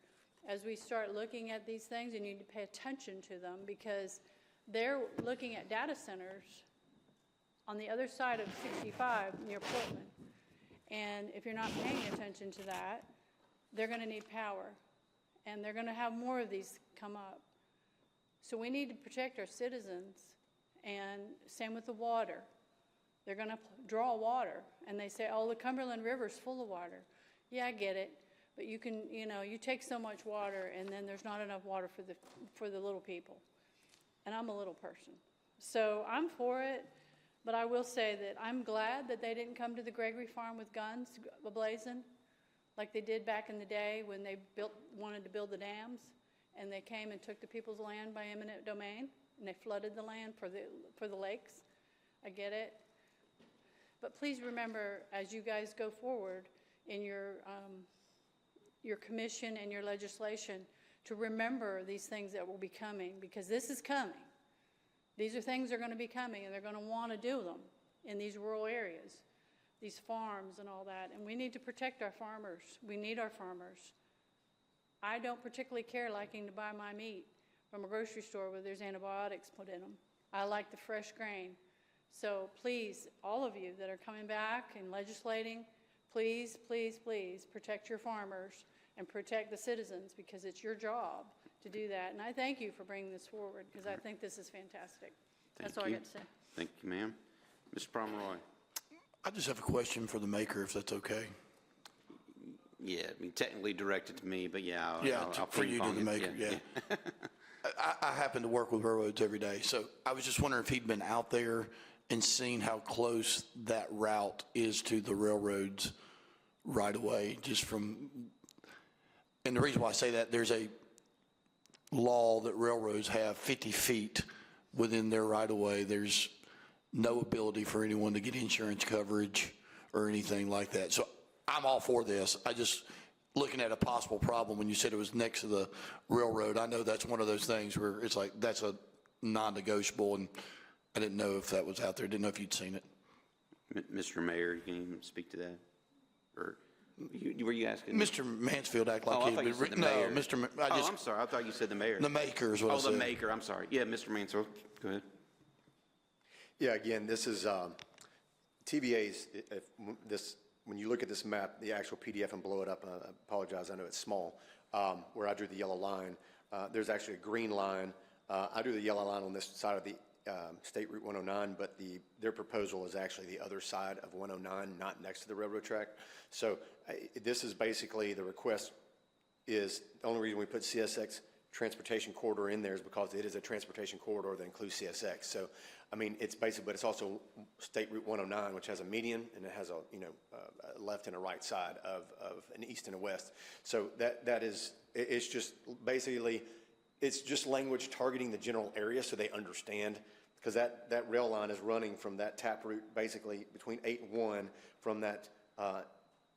as we start looking at these things, you need to pay attention to them, because they're looking at data centers on the other side of 65 near Portland. And if you're not paying attention to that, they're going to need power, and they're going to have more of these come up. So we need to protect our citizens. And same with the water. They're going to draw water, and they say, oh, the Cumberland River's full of water. Yeah, I get it, but you can, you take so much water, and then there's not enough water for the little people. And I'm a little person. So I'm for it, but I will say that I'm glad that they didn't come to the Gregory Farm with guns ablazing like they did back in the day when they wanted to build the dams, and they came and took the people's land by eminent domain. And they flooded the land for the lakes. I get it. But please remember, as you guys go forward in your commission and your legislation, to remember these things that will be coming, because this is coming. These are things that are going to be coming, and they're going to want to do them in these rural areas, these farms and all that. And we need to protect our farmers. We need our farmers. I don't particularly liking to buy my meat from a grocery store where there's antibiotics put in them. I like the fresh grain. So please, all of you that are coming back and legislating, please, please, please protect your farmers and protect the citizens, because it's your job to do that. And I thank you for bringing this forward, because I think this is fantastic. That's all I got to say. Thank you, ma'am. Mr. Pomeroy. I just have a question for the maker, if that's okay. Yeah, technically directed to me, but yeah. I'll for you to the maker, yeah. I happen to work with railroads every day, so I was just wondering if he'd been out there and seen how close that route is to the railroads right away, and the reason why I say that, there's a law that railroads have 50 feet within their right of way. There's no ability for anyone to get insurance coverage or anything like that. So I'm all for this. I just, looking at a possible problem when you said it was next to the railroad, I know that's one of those things where it's like, that's a non-negotiable, and I didn't know if that was out there. Didn't know if you'd seen it. Mr. Mayor, you can even speak to that? Or were you asking? Mr. Mansfield acted like I thought you said the mayor. Mr. I'm sorry. I thought you said the mayor. The maker is what I said. Oh, the maker. I'm sorry. Yeah, Mr. Mansfield, go ahead. Yeah, again, this is TVA's, when you look at this map, the actual PDF, and blow it up, I apologize, I know it's small, where I drew the yellow line, there's actually a green line. I drew the yellow line on this side of the State Route 109, but their proposal is actually the other side of 109, not next to the railroad track. So this is basically, the request is, the only reason we put CSX transportation corridor in there is because it is a transportation corridor that includes CSX. So, I mean, it's basically, but it's also State Route 109, which has a median and it has a, a left and a right side of an east and a west. So that is, it's just basically, it's just language targeting the general area so they understand, because that rail line is running from that taproot basically between 8 and 1 from that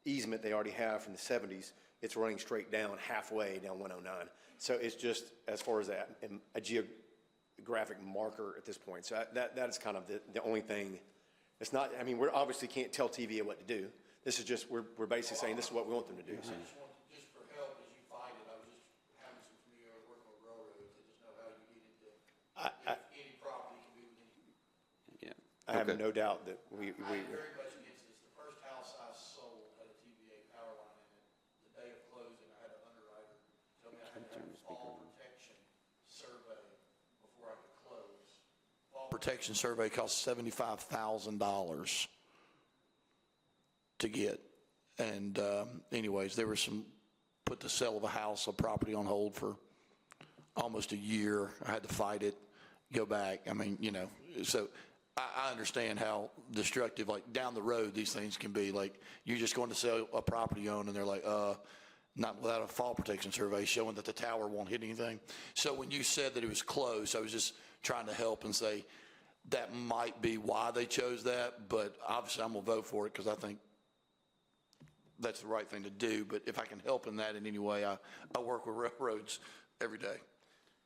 easement they already have from the 70s. It's running straight down halfway down 109. So it's just, as far as that, a geographic marker at this point. So that is kind of the only thing. It's not, I mean, we obviously can't tell TVA what to do. This is just, we're basically saying this is what we want them to do. So. Just for help as you fight it, I was just having some familiarity working with railroads. I just know how you get into any property can be within. Yeah. I have no doubt that we I'm very much against this. The first house I sold had a TVA power line in it. The day of closing, I had an underwriter tell me I had to have a fall protection survey before I could close. Fall protection survey costs $75,000 to get. And anyways, there was put the sale of a property on hold for almost a year. I had to fight it, go back. I mean, so I understand how destructive, like down the road, these things can be. Like you're just going to sell a property owned and they're like, not without a fall protection survey showing that the tower won't hit anything. So when you said that it was closed, I was just trying to help and say that might be why they chose that, but obviously I'm gonna vote for it because I think that's the right thing to do. But if I can help in that in any way, I work with railroads every day.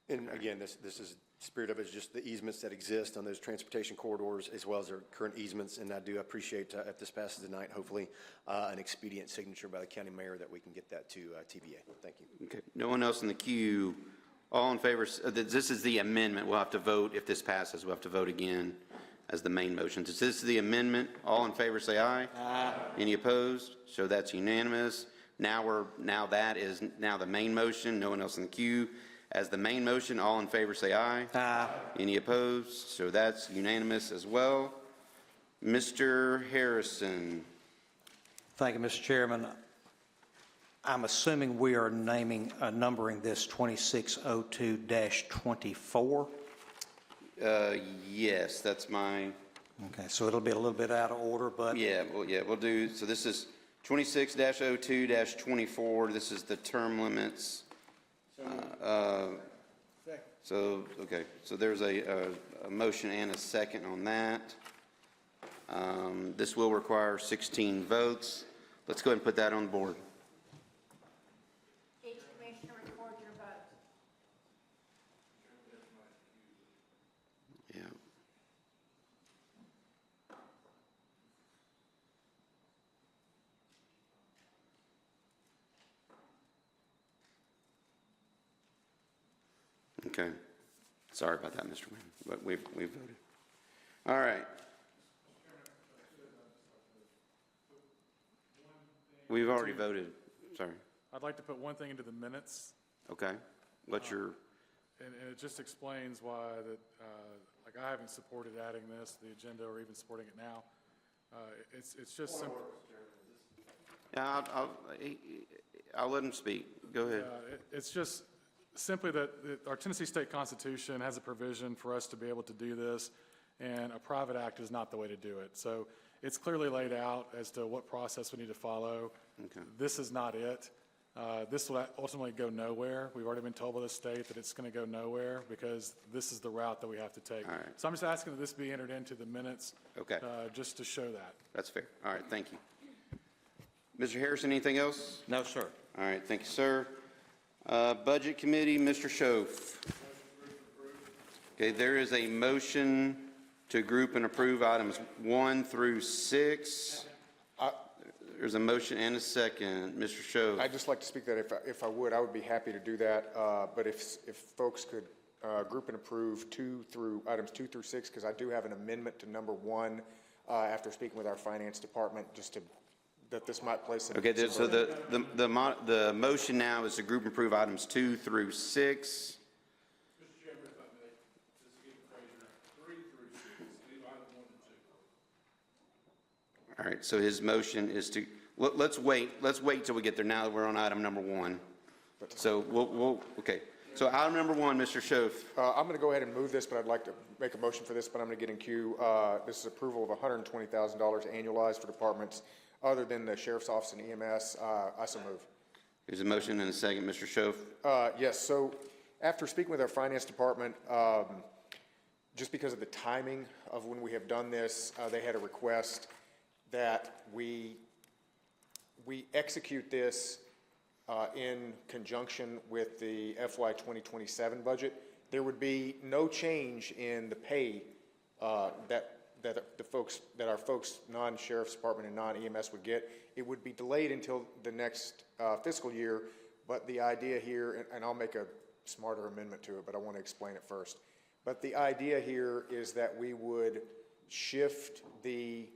And again, this is, spirit of it is just the easements that exist on those transportation corridors as well as their current easements. And I do appreciate, if this passes tonight, hopefully an expedient signature by the county mayor that we can get that to TVA. Thank you. Okay. No one else in the queue. All in favor, this is the amendment. We'll have to vote. If this passes, we'll have to vote again as the main motion. Since this is the amendment, all in favor say aye. Aye. Any opposed? So that's unanimous. Now that is the main motion. No one else in the queue. As the main motion, all in favor say aye. Aye. Any opposed? So that's unanimous as well. Mr. Harrison. Thank you, Mr. Chairman. I'm assuming we are numbering this 2602-24. Yes, that's my. Okay, so it'll be a little bit out of order, but. We'll do, so this is 26-02-24. This is the term limits. So there's a motion and a second on that. This will require 16 votes. Let's go ahead and put that on the board. Each commissioner record your vote. Yeah. Okay. Sorry about that, Mr. Wayne, but we've voted. All right. We've already voted. Sorry. I'd like to put one thing into the minutes. Okay. What's your? And it just explains why that, like I haven't supported adding this to the agenda or even supporting it now. It's just simple. Yeah, I'll let him speak. Go ahead. It's just simply that our Tennessee State Constitution has a provision for us to be able to do this, and a private act is not the way to do it. So it's clearly laid out as to what process we need to follow. Okay. This is not it. This will ultimately go nowhere. We've already been told by the state that it's going to go nowhere because this is the route that we have to take. All right. So I'm just asking that this be entered into the minutes. Okay. Just to show that. That's fair. All right. Thank you. Mr. Harrison, anything else? No, sir. All right. Thank you, sir. Budget Committee, Mr. Schoaf. Okay, there is a motion to group and approve items 1 through 6. There's a motion and a second. Mr. Schoaf. I'd just like to speak that if I would be happy to do that. But if folks could group and approve items 2 through 6, because I do have an amendment to number 1 after speaking with our finance department, that this might place some. Okay, so the motion now is to group and approve items 2 through 6. Mr. Chairman, if I may, just give Frazier 3 through 6, leave item 1 and 2. All right, so his motion is to, let's wait till we get there now that we're on item number 1. So we'll okay. So item number 1, Mr. Schoaf. I'm going to go ahead and move this, but I'd like to make a motion for this, but I'm going to get in queue. This is approval of $120,000 annualized for departments other than the Sheriff's Office and EMS. I so move. There's a motion and a second, Mr. Schoaf. Yes, so after speaking with our finance department, just because of the timing of when we have done this, they had a request that we execute this in conjunction with the FY 2027 budget. There would be no change in the pay that our folks, non-sheriff's department and non-EMS would get. It would be delayed until the next fiscal year, but the idea here, and I'll make a smarter amendment to it, but I want to explain it first. But the idea here is that we would shift the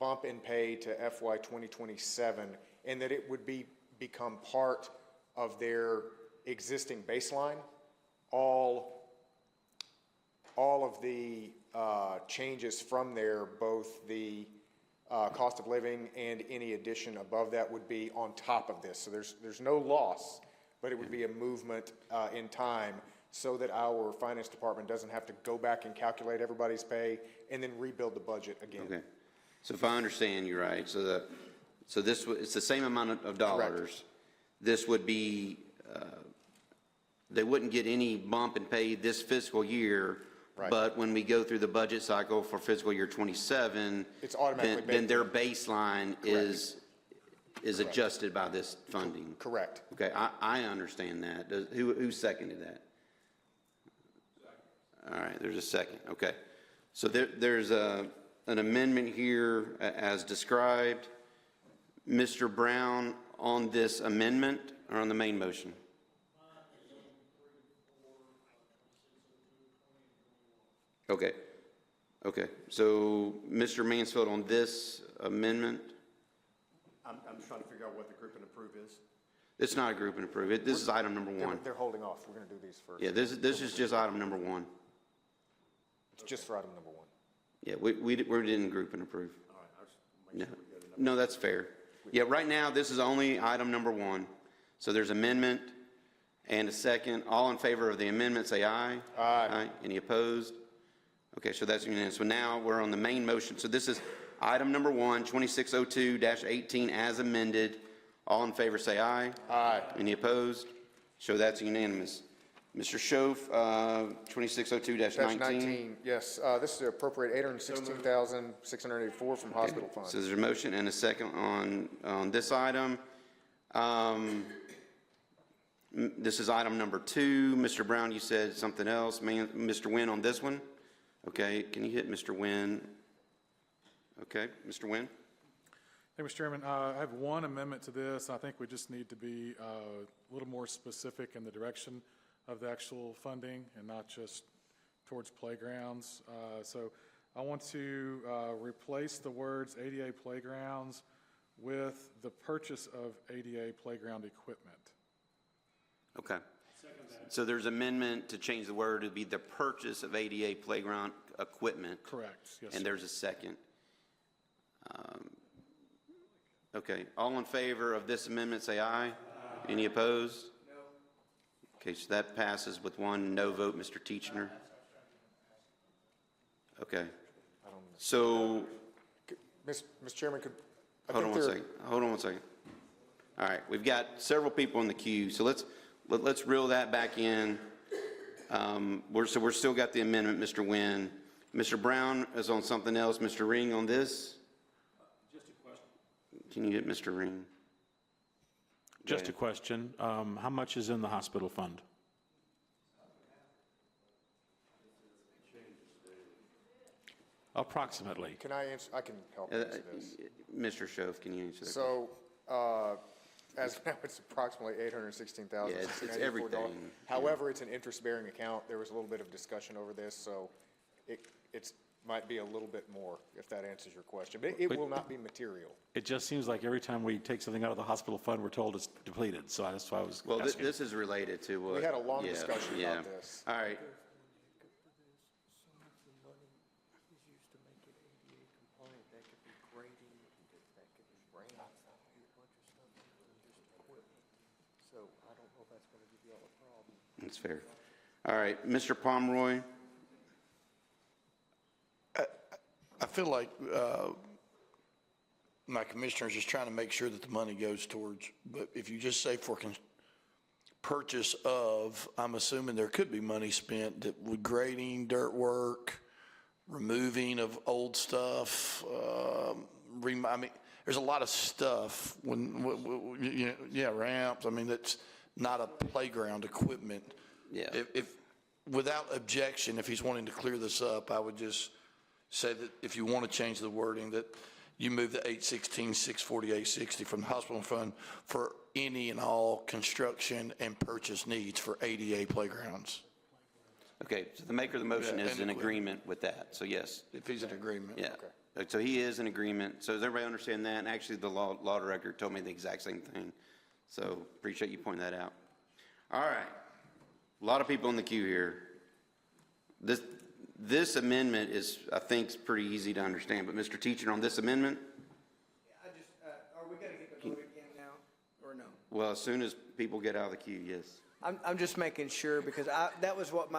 bump in pay to FY 2027, and that it would become part of their existing baseline. All of the changes from there, both the cost of living and any addition above that, would be on top of this. So there's no loss, but it would be a movement in time so that our finance department doesn't have to go back and calculate everybody's pay and then rebuild the budget again. Okay. So if I understand you right, so it's the same amount of dollars. Correct. This would be, they wouldn't get any bump in pay this fiscal year. Right. But when we go through the budget cycle for fiscal year 27, It's automatically then their baseline is Correct. adjusted by this funding. Correct. Okay, I understand that. Who seconded that? All right, there's a second. Okay. So there's an amendment here as described. Mr. Brown, on this amendment or on the main motion? Okay. Okay. So, Mr. Mansfield, on this amendment? I'm trying to figure out what the group and approve is. It's not a group and approve. This is item number 1. They're holding off. We're going to do these first. Yeah, this is just item number 1. It's just for item number 1. Yeah, we didn't group and approve. All right, I'll just make sure we get enough. No, that's fair. Yeah, right now, this is only item number 1. So there's amendment and a second. All in favor of the amendment, say aye. Aye. Any opposed? Okay, so that's unanimous. So now we're on the main motion. So this is item number 1, 2602-18 as amended. All in favor, say aye. Aye. Any opposed? So that's unanimous. Mr. Schoaf, 2602-19. 19, yes. This is to appropriate $816,684 from hospital funds. So there's a motion and a second on this item. This is item number 2. Mr. Brown, you said something else. Mr. Wynn on this one? Okay, can you hit Mr. Wynn? Okay, Mr. Wynn? Thank you, Mr. Chairman. I have one amendment to this. I think we just need to be a little more specific in the direction of the actual funding and not just towards playgrounds. So I want to replace the words ADA playgrounds with the purchase of ADA playground equipment. Okay. So there's amendment to change the word to be the purchase of ADA playground equipment. Correct, yes, And sir. there's a second. Okay, all in favor of this amendment, say aye. Any opposed? No. Okay, so that passes with one no vote, Mr. Teachner. Okay. So, Mr. Chairman, hold on one second. Hold on one second. All right, we've got several people in the queue, so let's reel that back in. We're still got the amendment, Mr. Wynn. Mr. Brown is on something else. Mr. Ring on this? Just a question. Can you hit Mr. Ring? Just a question. How much is in the hospital fund? Approximately. Can I answer? I can help answer this. Mr. Schoaf, can you answer that? So, as of now, it's approximately $816,000. Yeah, it's everything. However, it's an interest-bearing account. There was a little bit of discussion over this, so it's might be a little bit more, if that answers your question. But it will not be material. It just seems like every time we take something out of the hospital fund, we're told it's depleted. So that's why I was Well, asking. this is related to what? We had a long yeah, discussion yeah. about this. All right. So I don't know if that's going to give you all a problem. That's fair. All right, Mr. Pomeroy? I feel like my commissioner is just trying to make sure that the money goes towards, but if you just say for purchase of, I'm assuming there could be money spent that would grading, dirt work, removing of old stuff, I mean, there's a lot of stuff ramps. I mean, that's not a playground equipment. Yeah. If without objection, if he's wanting to clear this up, I would just say that if you want to change the wording, that you move the 816-648-60 from the hospital fund for any and all construction and purchase needs for ADA playgrounds. Okay, so the maker of the motion Yeah, is and in equipment. agreement with that, so yes. If he's in agreement. Yeah. So he is in agreement. So does everybody understand that? And actually, the law director told me the exact same thing. So appreciate you pointing that out. All right. A lot of people in the queue here. This amendment is, I think, is pretty easy to understand. But Mr. Teacher, on this amendment? I just, are we going to get the vote again now, or no? Well, as soon as people get out of the queue, yes. I'm just making sure, because that was what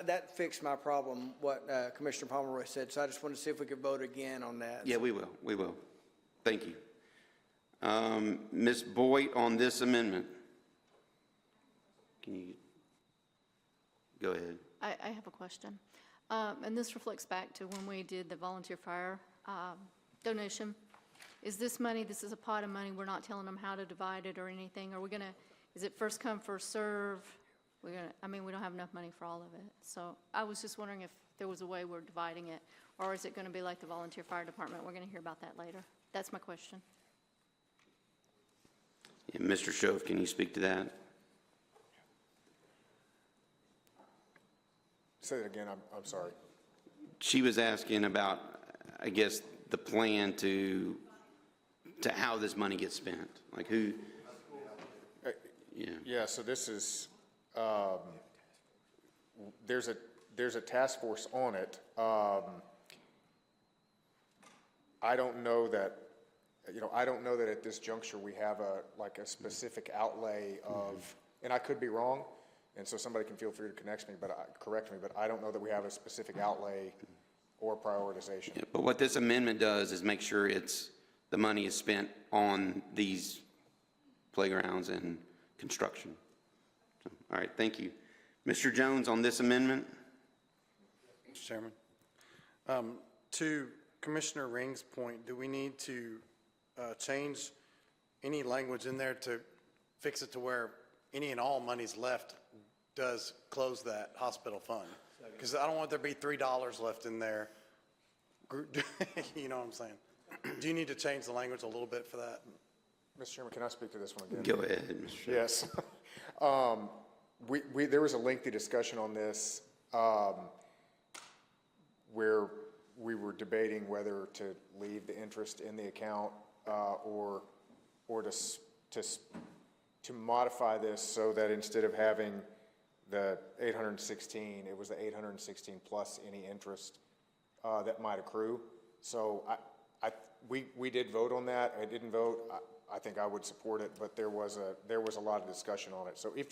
that fixed my problem, what Commissioner Pomeroy said, so I just wanted to see if we could vote again on that. Yeah, we will. Thank you. Ms. Boyd, on this amendment? Can you go ahead? I have a question. And this reflects back to when we did the volunteer fire donation. Is this money, this is a pot of money, we're not telling them how to divide it or anything? Are we going to, is it first come, first serve? We don't have enough money for all of it. So I was just wondering if there was a way we're dividing it, or is it going to be like the volunteer fire department? We're going to hear about that later. That's my question. Yeah, Mr. Shove, can you speak to that? Say that again, I'm sorry. She was asking about, I guess, the plan to how this money gets spent, like who. Yeah. Yeah, so this is, there's a task force on it. I don't know that at this juncture we have a specific outlay of, and I could be wrong, and so somebody can feel free to correct me, but I don't know that we have a specific outlay or prioritization. Yeah, but what this amendment does is make sure the money is spent on these playgrounds and construction. So, all right, thank you. Mr. Jones, on this amendment? Mr. Chairman. To Commissioner Ring's point, do we need to change any language in there to fix it to where any and all monies left does close that hospital fund? Because I don't want there to be $3 left in there. You know what I'm saying? Do you need to change the language a little bit for that? Mr. Chairman, can I speak to this one again? Go ahead, Mr. Chairman. Yes. There was a lengthy discussion on this where we were debating whether to leave the interest in the account or to modify this so that instead of having the 816, it was the 816 plus any interest that might accrue. So we did vote on that. I didn't vote. I think I would support it, but there was a lot of discussion on it. So if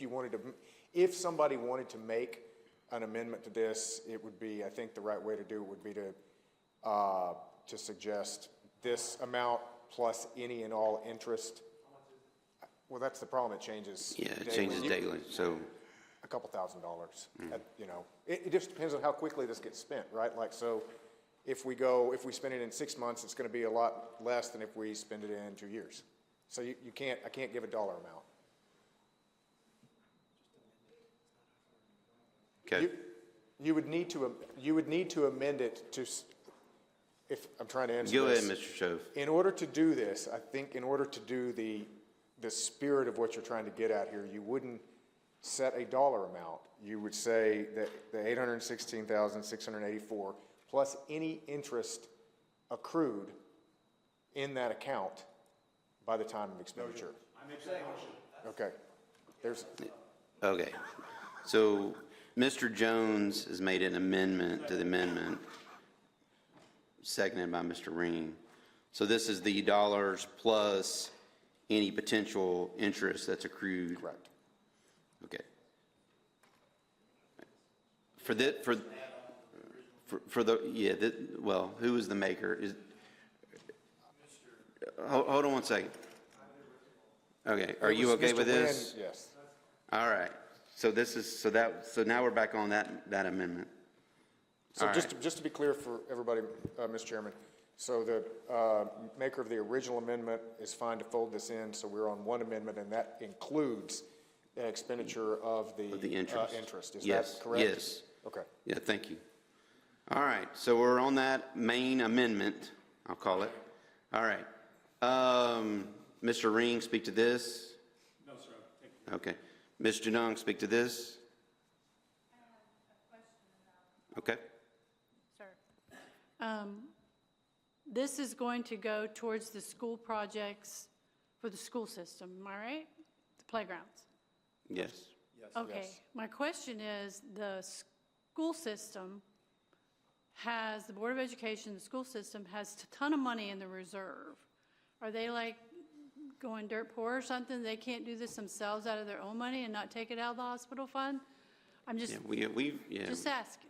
somebody wanted to make an amendment to this, it would be, I think the right way to do it would be to suggest this amount plus any and all interest. Well, that's the problem. It changes. Yeah, it changes daily. So a couple $1,000. It just depends on how quickly this gets spent, right? Like, so if we spend it in 6 months, it's going to be a lot less than if we spend it in 2 years. So I can't give a dollar amount. okay. You would need to amend it to, if I'm trying to answer Go this. ahead, Mr. Shove. In order to do this, I think in order to do the spirit of what you're trying to get at here, you wouldn't set a dollar amount. You would say that the $816,684 plus any interest accrued in that account by the time of expenditure. I make that motion. Okay. Okay. So Mr. Jones has made an amendment to the amendment, seconded by Mr. Ring. So this is the dollars plus any potential interest that's accrued. Correct. Okay. For the, well, who is the maker? Hold on one second. Okay, are you okay with this? Yes. All right. So this is, so now we're back on that amendment. So All just right. to be clear for everybody, Mr. Chairman, so the maker of the original amendment is fine to fold this in, so we're on one amendment, and that includes the expenditure of the interest. Is that correct? Yes. Okay. Yeah, thank you. All right, so we're on that main amendment, I'll call it. All right. Mr. Ring, speak to this? No, sir. Thank you. Okay. Ms. Janung, speak to this? Okay. Sir. This is going to go towards the school projects for the school system, am I right? The playgrounds? Yes. Okay, my question is, the school system has, the Board of Education, the school system has a ton of money in the reserve. Are they like going dirt poor or something? They can't do this themselves out of their own money and not take it out of the hospital fund? I'm just, just asking,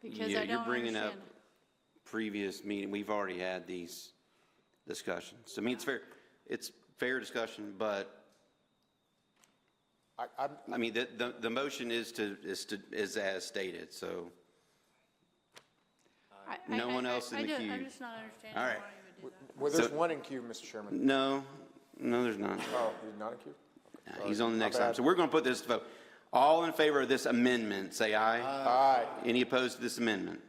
because I You're don't bringing up understand. previous meeting. We've already had these discussions. I mean, it's fair discussion, but I mean, the motion is as stated, so no one else in the queue. I'm just not understanding All why right. you would do that. Well, there's one in queue, Mr. Chairman. No, there's not. Oh, he's not in queue? No, he's on the next My item. bad. So we're going to put this to vote. All in favor of this amendment, say aye. Aye. Any opposed to this amendment?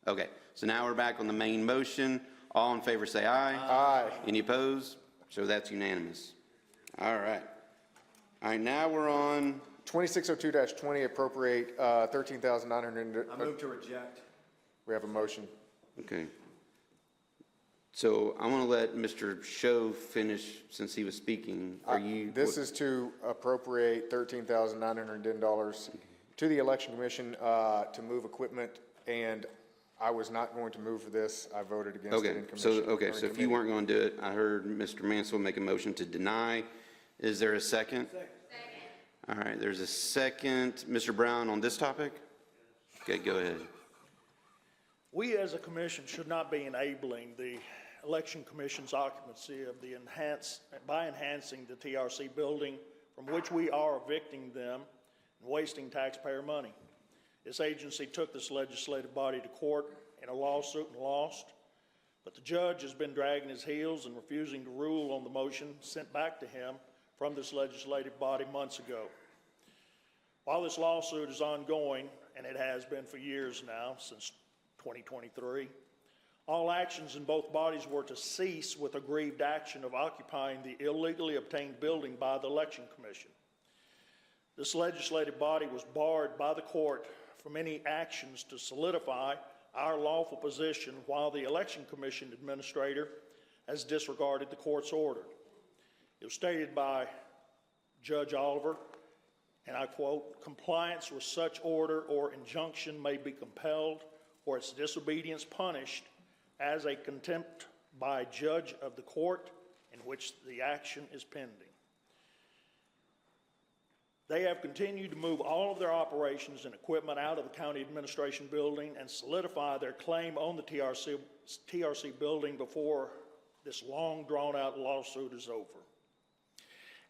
Okay, so now we're back on the main motion. All in favor, say aye. Aye. Any opposed? So that's unanimous. All right. All right, now we're on, 2602-20, appropriate $13,900. I move to reject. We have a motion. okay. So I want to let Mr. Show finish since he was speaking. Are you? This is to appropriate $13,910 to the Election Commission to move equipment, and I was not going to move for this. I voted against it Okay, in commission. so if you weren't going to do it, I heard Mr. Mansell make a motion to deny. Is there a second? Second. All right, there's a second. Mr. Brown, on this topic? Okay, go ahead. We as a commission should not be enabling the Election Commission's occupancy of the by enhancing the TRC building from which we are evicting them and wasting taxpayer money. This agency took this legislative body to court in a lawsuit and lost, but the judge has been dragging his heels and refusing to rule on the motion sent back to him from this legislative body months ago. While this lawsuit is ongoing, and it has been for years now, since 2023, all actions in both bodies were to cease with aggrieved action of occupying the illegally obtained building by the Election Commission. This legislative body was barred by the court from any actions to solidify our lawful position while the Election Commission administrator has disregarded the court's order. It was stated by Judge Oliver, and I quote, "Compliance with such order or injunction may be compelled or its disobedience punished as a contempt by judge of the court in which the action is pending." They have continued to move all of their operations and equipment out of the county administration building and solidify their claim on the TRC building before this long drawn-out lawsuit is over.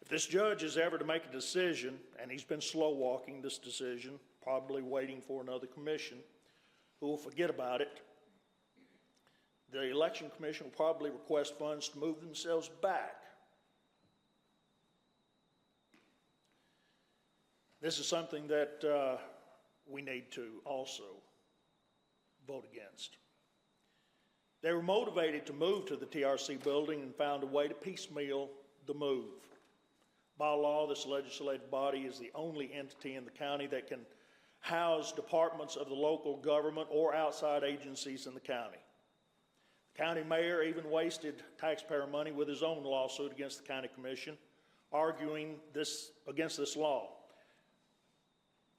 If this judge is ever to make a decision, and he's been slow-walking this decision, probably waiting for another commission who will forget about it, the Election Commission will probably request funds to move themselves back. This is something that we need to also vote against. They were motivated to move to the TRC building and found a way to piecemeal the move. By law, this legislative body is the only entity in the county that can house departments of the local government or outside agencies in the county. The county mayor even wasted taxpayer money with his own lawsuit against the county commission, arguing against this law.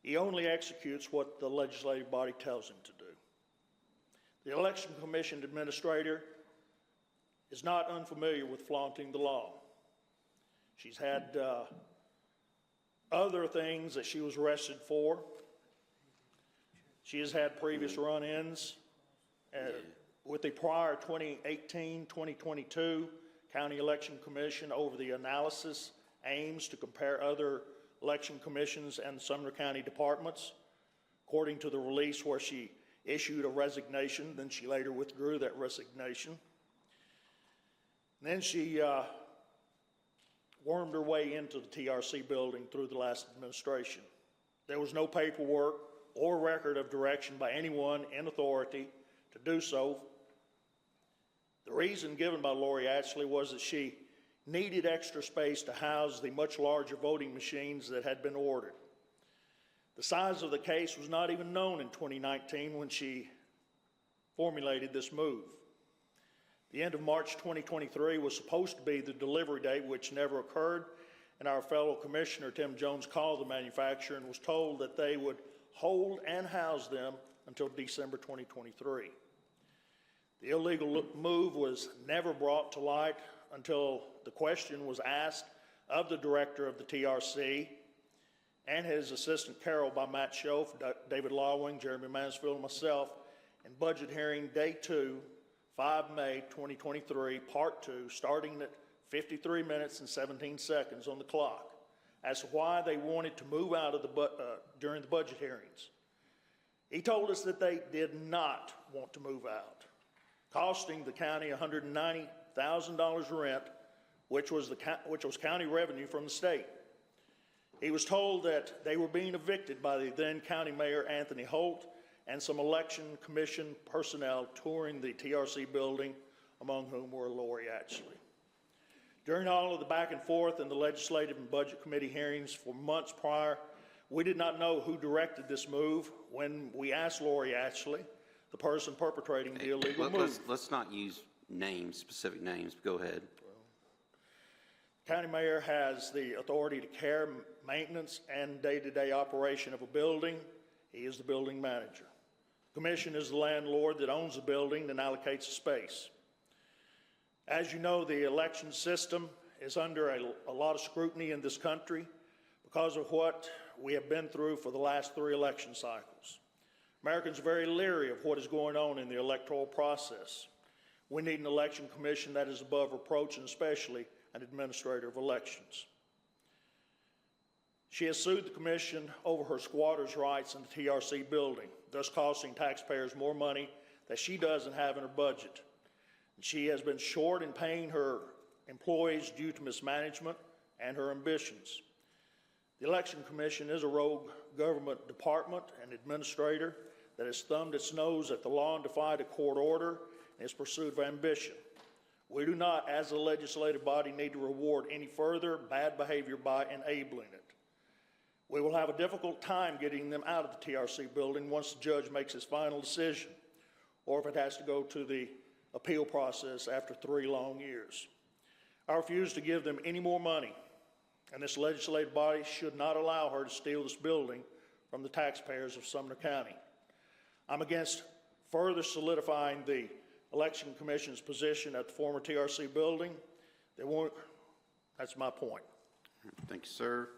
He only executes what the legislative body tells him to do. The Election Commission administrator is not unfamiliar with flaunting the law. She's had other things that she was arrested for. She has had previous run-ins with the prior 2018-2022 County Election Commission over the analysis aims to compare other election commissions and Sumner County departments. According to the release where she issued a resignation, then she later withdrew that resignation. And then she wormed her way into the TRC building through the last administration. There was no paperwork or record of direction by anyone in authority to do so. The reason given by Lori Ashley was that she needed extra space to house the much larger voting machines that had been ordered. The size of the case was not even known in 2019 when she formulated this move. The end of March 2023 was supposed to be the delivery date, which never occurred, and our fellow commissioner, Tim Jones, called the manufacturer and was told that they would hold and house them until December 2023. The illegal move was never brought to light until the question was asked of the director of the TRC and his assistant Carol by Matt Schoaf, David Lawing, Jeremy Mansfield, and myself in budget hearing day 2, 5 May 2023, part 2, starting at 53 minutes and 17 seconds on the clock, as to why they wanted to move out of during the budget hearings. He told us that they did not want to move out, costing the county $190,000 rent, which was county revenue from the state. He was told that they were being evicted by the then county mayor, Anthony Holt, and some election commission personnel touring the TRC building, among whom were Lori Ashley. During all of the back and forth in the legislative and budget committee hearings for months prior, we did not know who directed this move. When we asked Lori Ashley, the person perpetrating the illegal move. Let's not use names, specific names. Go ahead. County mayor has the authority to care, maintenance, and day-to-day operation of a building. He is the building manager. The commission is the landlord that owns the building and allocates the space. As you know, the election system is under a lot of scrutiny in this country because of what we have been through for the last 3 election cycles. Americans are very leery of what is going on in the electoral process. We need an election commission that is above reproach, and especially an administrator of elections. She has sued the commission over her squatters' rights in the TRC building, thus costing taxpayers more money that she doesn't have in her budget. And she has been short in paying her employees due to mismanagement and her ambitions. The Election Commission is a rogue government department and administrator that has thumbed its nose at the law and defied a court order in its pursuit of ambition. We do not, as a legislative body, need to reward any further bad behavior by enabling it. We will have a difficult time getting them out of the TRC building once the judge makes his final decision, or if it has to go to the appeal process after 3 long years. I refuse to give them any more money, and this legislative body should not allow her to steal this building from the taxpayers of Sumner County. I'm against further solidifying the Election Commission's position at the former TRC building. That's my point. Thank you, sir.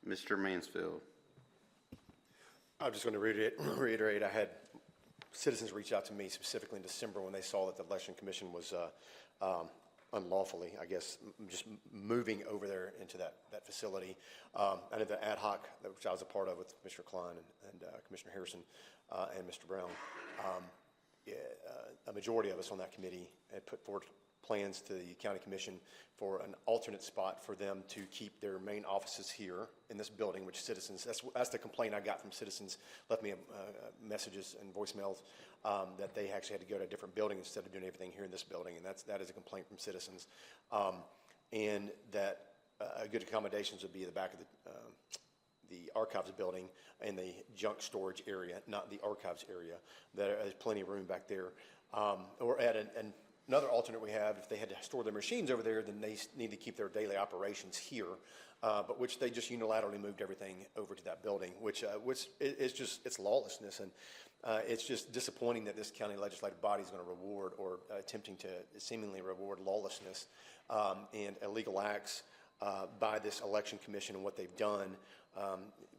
Mr. Mansfield. I'm just going to reiterate, I had citizens reach out to me specifically in December when they saw that the Election Commission was unlawfully, I guess, just moving over there into that facility. I did the ad hoc, which I was a part of with Commissioner Klein and Commissioner Harrison and Mr. Brown. A majority of us on that committee had put forward plans to the county commission for an alternate spot for them to keep their main offices here in this building, which citizens, that's the complaint I got from citizens, left me messages and voicemails that they actually had to go to a different building instead of doing everything here in this building, and that is a complaint from citizens. And that good accommodations would be at the back of the archives building and the junk storage area, not the archives area. There's plenty of room back there. Or at another alternate we have, if they had to store their machines over there, then they need to keep their daily operations here, but which they just unilaterally moved everything over to that building, which is just, it's lawlessness. And it's just disappointing that this county legislative body is going to reward or attempting to seemingly reward lawlessness and illegal acts by this election commission and what they've done.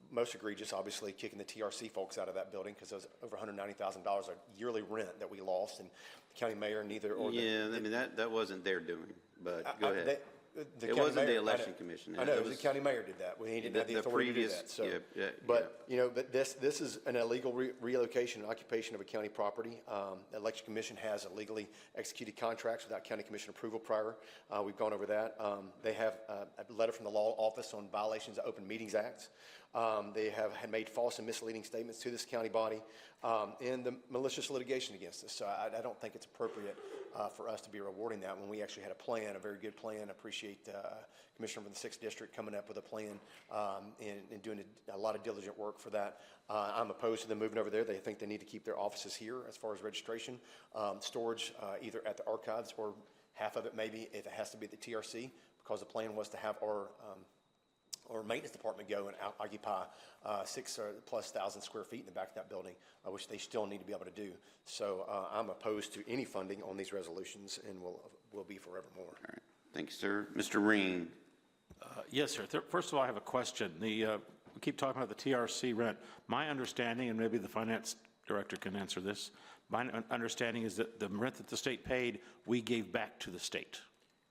Most egregious, obviously, kicking the TRC folks out of that building because there's over $190,000 of yearly rent that we lost, and the county mayor neither, or Yeah, I mean, that wasn't their doing, but go ahead. the It county wasn't the mayor- election commission. I know, It it was was- the county mayor did that. He didn't have the The authority to do previous- that, so. yeah, But, you know, but this is an illegal relocation and occupation of a county property. The election commission has illegally executed contracts without county commission approval prior. We've gone over that. They have a letter from the law office on violations of Open Meetings Act. They had made false and misleading statements to this county body, and the malicious litigation against us. So I don't think it's appropriate for us to be rewarding that when we actually had a plan, a very good plan. I appreciate Commissioner from the 6th District coming up with a plan and doing a lot of diligent work for that. I'm opposed to them moving over there. They think they need to keep their offices here as far as registration, storage either at the archives or half of it maybe if it has to be at the TRC, because the plan was to have our maintenance department go and occupy 6,000+ square feet in the back of that building, which they still need to be able to do. So I'm opposed to any funding on these resolutions and will be forevermore. All right. Thank you, sir. Mr. Ring. Yes, sir. First of all, I have a question. We keep talking about the TRC rent. My understanding, and maybe the finance director can answer this, my understanding is that the rent that the state paid, we gave back to the state.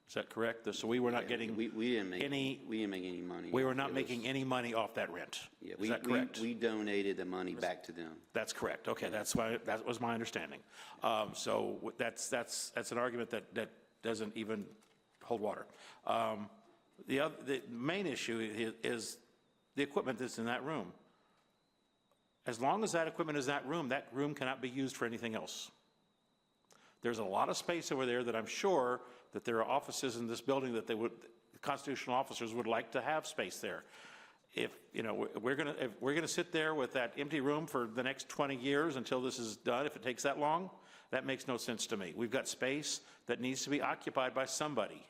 Is that correct? So we were not getting We didn't make any any money. We were not making any money off that rent. Yeah, Is that correct? we donated the money back to them. That's correct. Okay, that was my understanding. So that's an argument that doesn't even hold water. The main issue is the equipment that's in that room. As long as that equipment is in that room cannot be used for anything else. There's a lot of space over there that I'm sure that there are offices in this building that the constitutional officers would like to have space there. If we're gonna sit there with that empty room for the next 20 years until this is done, if it takes that long, that makes no sense to me. We've got space that needs to be occupied by somebody.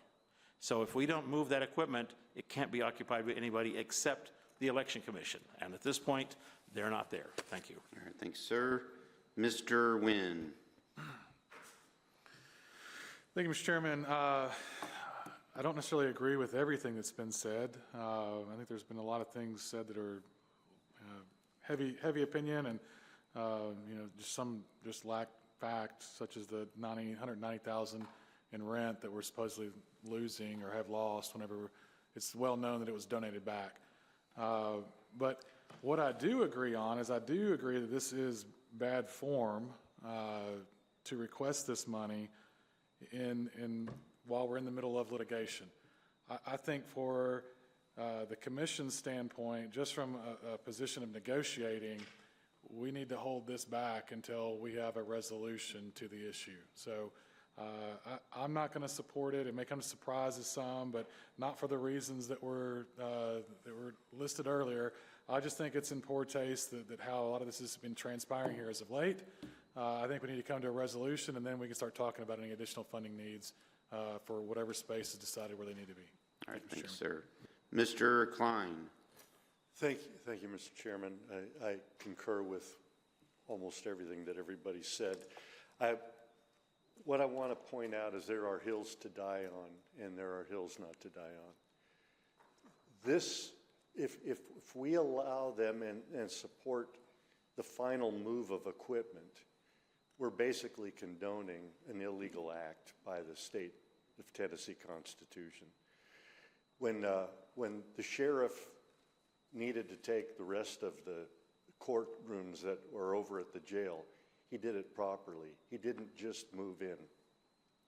So if we don't move that equipment, it can't be occupied by anybody except the election commission. And at this point, they're not there. Thank you. All right, thanks, sir. Mr. Nguyen. Thank you, Mr. Chairman. I don't necessarily agree with everything that's been said. I think there's been a lot of things said that are heavy opinion, and some just lack fact, such as the $190,000 in rent that we're supposedly losing or have lost whenever it's well known that it was donated back. But what I do agree on is I do agree that this is bad form to request this money while we're in the middle of litigation. I think for the commission's standpoint, just from a position of negotiating, we need to hold this back until we have a resolution to the issue. So I'm not going to support it. It may come as a surprise to some, but not for the reasons that were listed earlier. I just think it's in poor taste that how a lot of this has been transpiring here as of late. I think we need to come to a resolution, and then we can start talking about any additional funding needs for whatever space is decided where they need to be. All right, thanks, sir. Mr. Klein. Thank you, Mr. Chairman. I concur with almost everything that everybody said. What I want to point out is there are hills to die on, and there are hills not to die on. This, if we allow them and support the final move of equipment, we're basically condoning an illegal act by the state of Tennessee Constitution. When the sheriff needed to take the rest of the courtrooms that were over at the jail, he did it properly. He didn't just move in.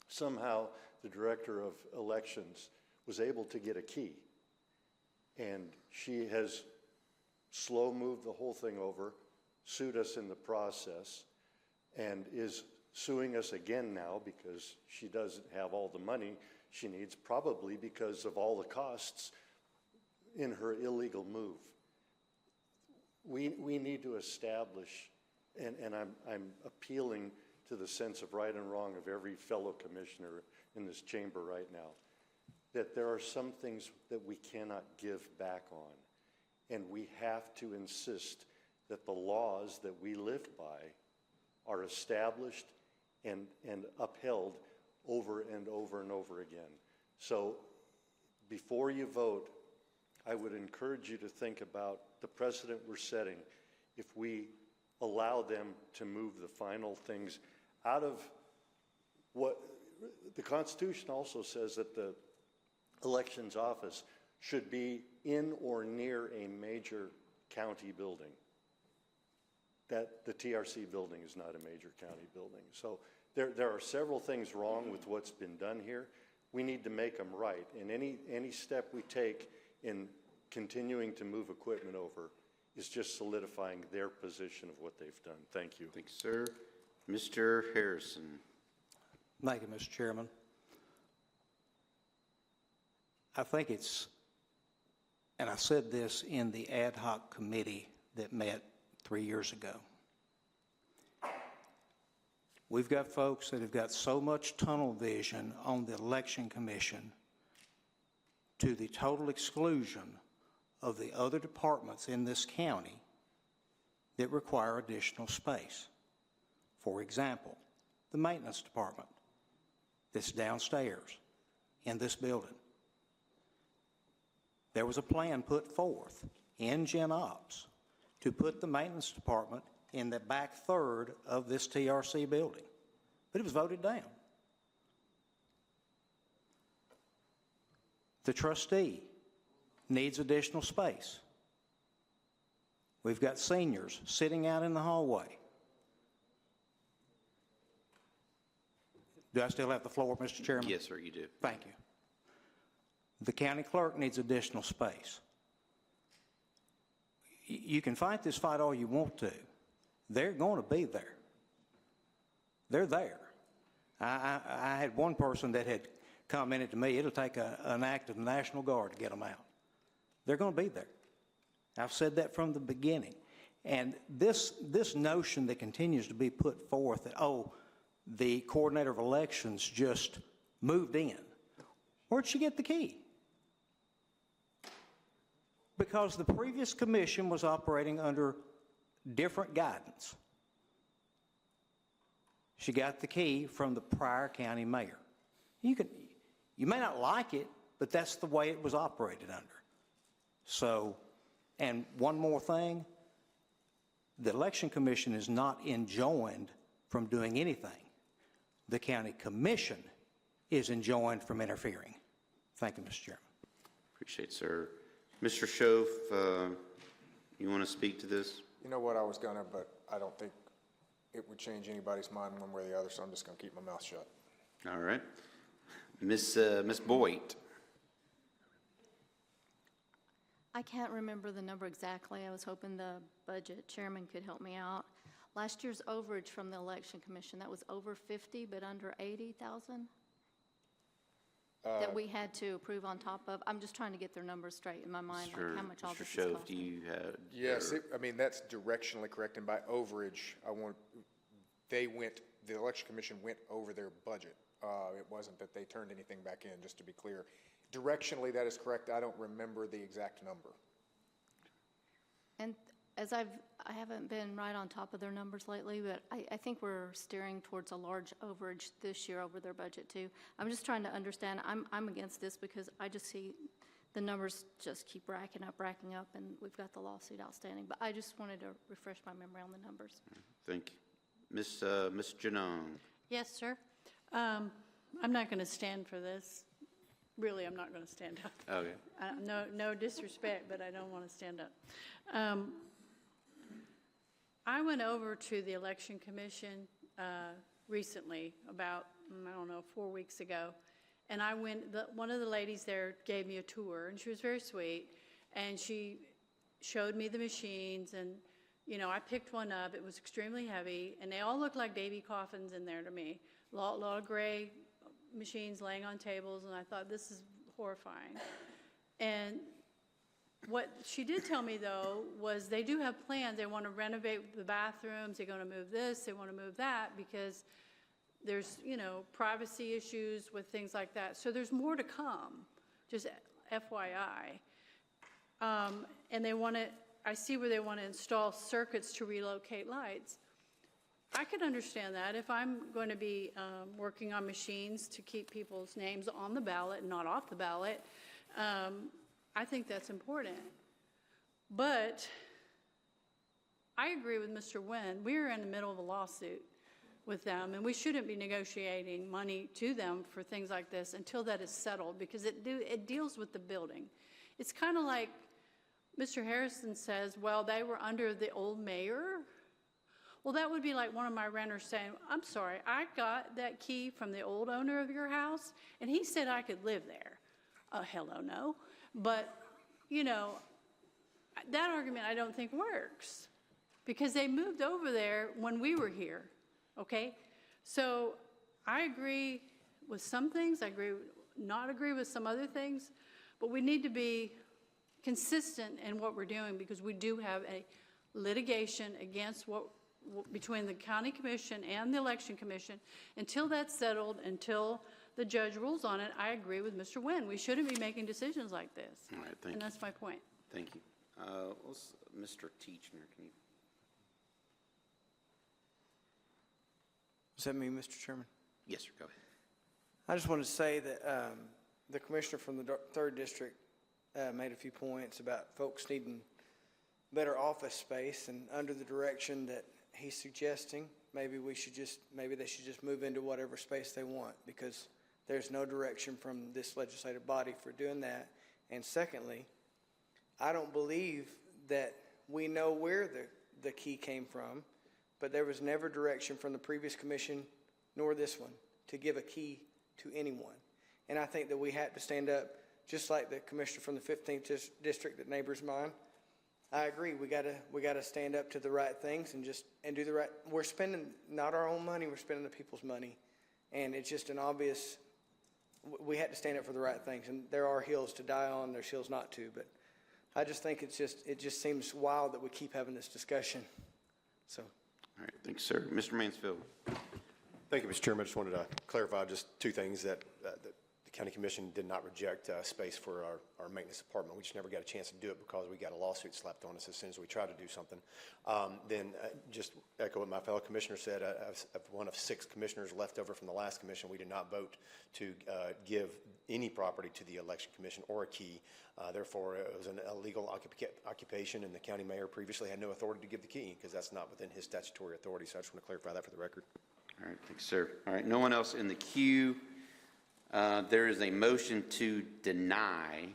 Somehow, the director of elections was able to get a key, and she has slow moved the whole thing over, sued us in the process, and is suing us again now because she doesn't have all the money she needs, probably because of all the costs in her illegal move. We need to establish, and I'm appealing to the sense of right and wrong of every fellow commissioner in this chamber right now, that there are some things that we cannot give back on, and we have to insist that the laws that we live by are established and upheld over and over and over again. So before you vote, I would encourage you to think about the precedent we're setting if we allow them to move the final things out of what the Constitution also says, that the elections office should be in or near a major county building. That the TRC building is not a major county building. So there are several things wrong with what's been done here. We need to make them right. And any step we take in continuing to move equipment over is just solidifying their position of what they've done. Thank you. Thanks, sir. Mr. Harrison. Thank you, Mr. Chairman. I think it's, and I said this in the ad hoc committee that met 3 years ago. We've got folks that have got so much tunnel vision on the Election Commission to the total exclusion of the other departments in this county that require additional space. For example, the maintenance department that's downstairs in this building. There was a plan put forth in Gen Ops to put the maintenance department in the back third of this TRC building, but it was voted down. The trustee needs additional space. We've got seniors sitting out in the hallway. Do I still have the floor, Mr. Chairman? Yes, sir, you do. Thank you. The county clerk needs additional space. You can fight this fight all you want to. They're going to be there. They're there. I had one person that had commented to me, it'll take an act of the National Guard to get them out. They're going to be there. I've said that from the beginning. And this notion that continues to be put forth that, oh, the coordinator of elections just moved in. Where'd she get the key? Because the previous commission was operating under different guidance. She got the key from the prior county mayor. You may not like it, but that's the way it was operated under. So, and one more thing, the Election Commission is not enjoined from doing anything. The county commission is enjoined from interfering. Thank you, Mr. Chairman. Appreciate it, sir. Mr. Schoaf, you want to speak to this? You know what, I was gonna, but I don't think it would change anybody's mind one way or the other, so I'm just gonna keep my mouth shut. All right. Miss Boyd. I can't remember the number exactly. I was hoping the budget chairman could help me out. Last year's overage from the Election Commission, that was over 50, but under 80,000? That we had to approve on top of? I'm just trying to get their numbers straight in my mind, like how much all this is Mr. Schoaf, do costing. you have? Yes, I mean, that's directionally correct, and by overage, the Election Commission went over their budget. It wasn't that they turned anything back in, just to be clear. Directionally, that is correct. I don't remember the exact number. And as I haven't been right on top of their numbers lately, but I think we're steering towards a large overage this year over their budget too. I'm just trying to understand. I'm against this because I just see the numbers just keep racking up, and we've got the lawsuit outstanding. But I just wanted to refresh my memory on the numbers. Thank you. Ms. Janong. Yes, sir. I'm not going to stand for this. Really, I'm not going to stand up. Okay. No disrespect, but I don't want to stand up. I went over to the Election Commission recently, about, 4 weeks ago, and one of the ladies there gave me a tour, and she was very sweet, and she showed me the machines, and, I picked one up. It was extremely heavy, and they all looked like baby coffins in there to me. A lot of gray machines laying on tables, and I thought, this is horrifying. And what she did tell me, though, was they do have plans. They want to renovate the bathrooms. They're going to move this. They want to move that because there's, privacy issues with things like that. So there's more to come, just FYI. And I see where they want to install circuits to relocate lights. I could understand that if I'm going to be working on machines to keep people's names on the ballot and not off the ballot. I think that's important. But I agree with Mr. Nguyen. We're in the middle of a lawsuit with them, and we shouldn't be negotiating money to them for things like this until that is settled, because it deals with the building. It's kind of like Mr. Harrison says, well, they were under the old mayor. Well, that would be like one of my renters saying, I'm sorry, I got that key from the old owner of your house, and he said I could live there. Hello, no. But, you know, that argument I don't think works, because they moved over there when we were here, okay? So I agree with some things, not agree with some other things, but we need to be consistent in what we're doing, because we do have a litigation against between the county commission and the election commission. Until that's settled, until the judge rules on it, I agree with Mr. Nguyen. We shouldn't be making decisions like this. All right, thank you. And that's my point. Thank you. Mr. Teachner, can you? Is that me, Mr. Chairman? Yes, sir, go ahead. I just wanted to say that the commissioner from the 3rd District made a few points about folks needing better office space, and under the direction that he's suggesting, maybe they should just move into whatever space they want, because there's no direction from this legislative body for doing that. And secondly, I don't believe that we know where the key came from, but there was never direction from the previous commission nor this one to give a key to anyone. And I think that we have to stand up, just like the commissioner from the 15th district that neighbors mine. I agree. We gotta stand up to the right things and do the right. We're spending not our own money. We're spending the people's money, and it's just an obvious. We had to stand up for the right things, and there are hills to die on. There's hills not to. But I just think it just seems wild that we keep having this discussion. So. All right, thanks, sir. Mr. Mansfield. Thank you, Mr. Chairman. I just wanted to clarify just two things that the county commission did not reject space for our maintenance department. We just never got a chance to do it because we got a lawsuit slapped on us as soon as we tried to do something. Then just echo what my fellow commissioner said, one of 6 commissioners left over from the last commission, we did not vote to give any property to the election commission or a key. Therefore, it was an illegal occupation, and the county mayor previously had no authority to give the key because that's not within his statutory authority. So I just want to clarify that for the record. All right, thanks, sir. All right, no one else in the queue. There is a motion to deny.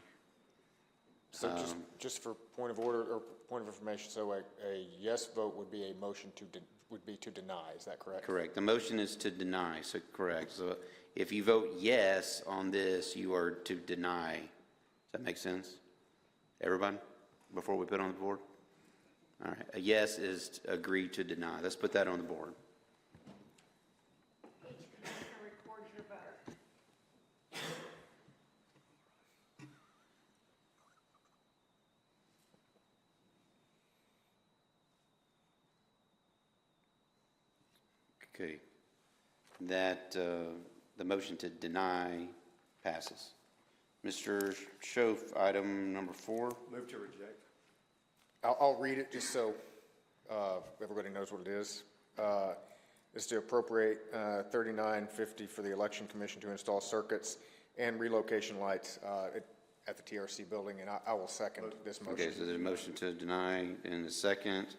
So just for point of order or point of information, so a yes vote would be a motion to deny, is that correct? Correct. The motion is to deny, so correct. So if you vote yes on this, you are to deny. Does that make sense? Everybody, before we put it on the board? All right, a yes is agree to deny. Let's put that on the board. Okay, that the motion to deny passes. Mr. Schoaf, item number 4. Move to reject. I'll read it just so everybody knows what it is. Is to appropriate $39.50 for the election commission to install circuits and relocation lights at the TRC building, and I will second this motion. Okay, so there's a motion to deny in the second.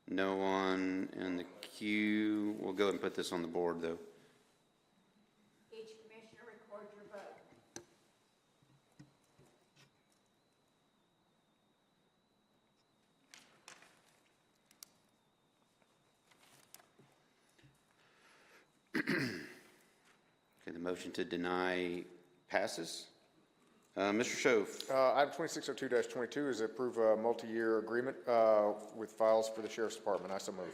No one in the queue. We'll go ahead and put this on the board, though. Each commissioner record your vote. Okay, the motion to deny passes. Mr. Schoaf. Item 2602-22 is approve a multi-year agreement with files for the Sheriff's Department. I so move.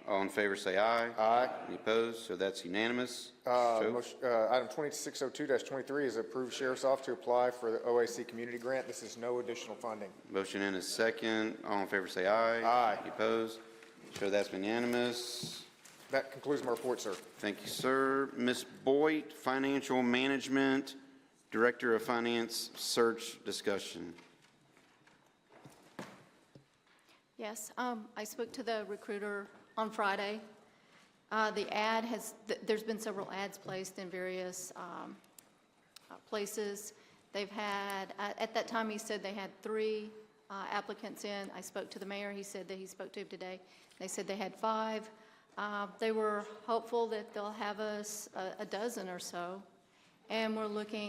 All in favor say aye. Aye. Any opposed? So that's unanimous. Item 2602-23 is approve Sheriff's Office to apply for the OAC Community Grant. This is no additional funding. Motion in a second. All in favor say aye. Aye. Any opposed? So that's unanimous. That concludes my report, sir. Thank you, sir. Ms. Boyd, Financial Management, Director of Finance, Search Discussion. Yes, I spoke to the recruiter on Friday. There's been several ads placed in various places. They've had, at that time, he said they had 3 applicants in. I spoke to the mayor. He said that he spoke to him today. They said they had 5. They were hopeful that they'll have us a dozen or so. And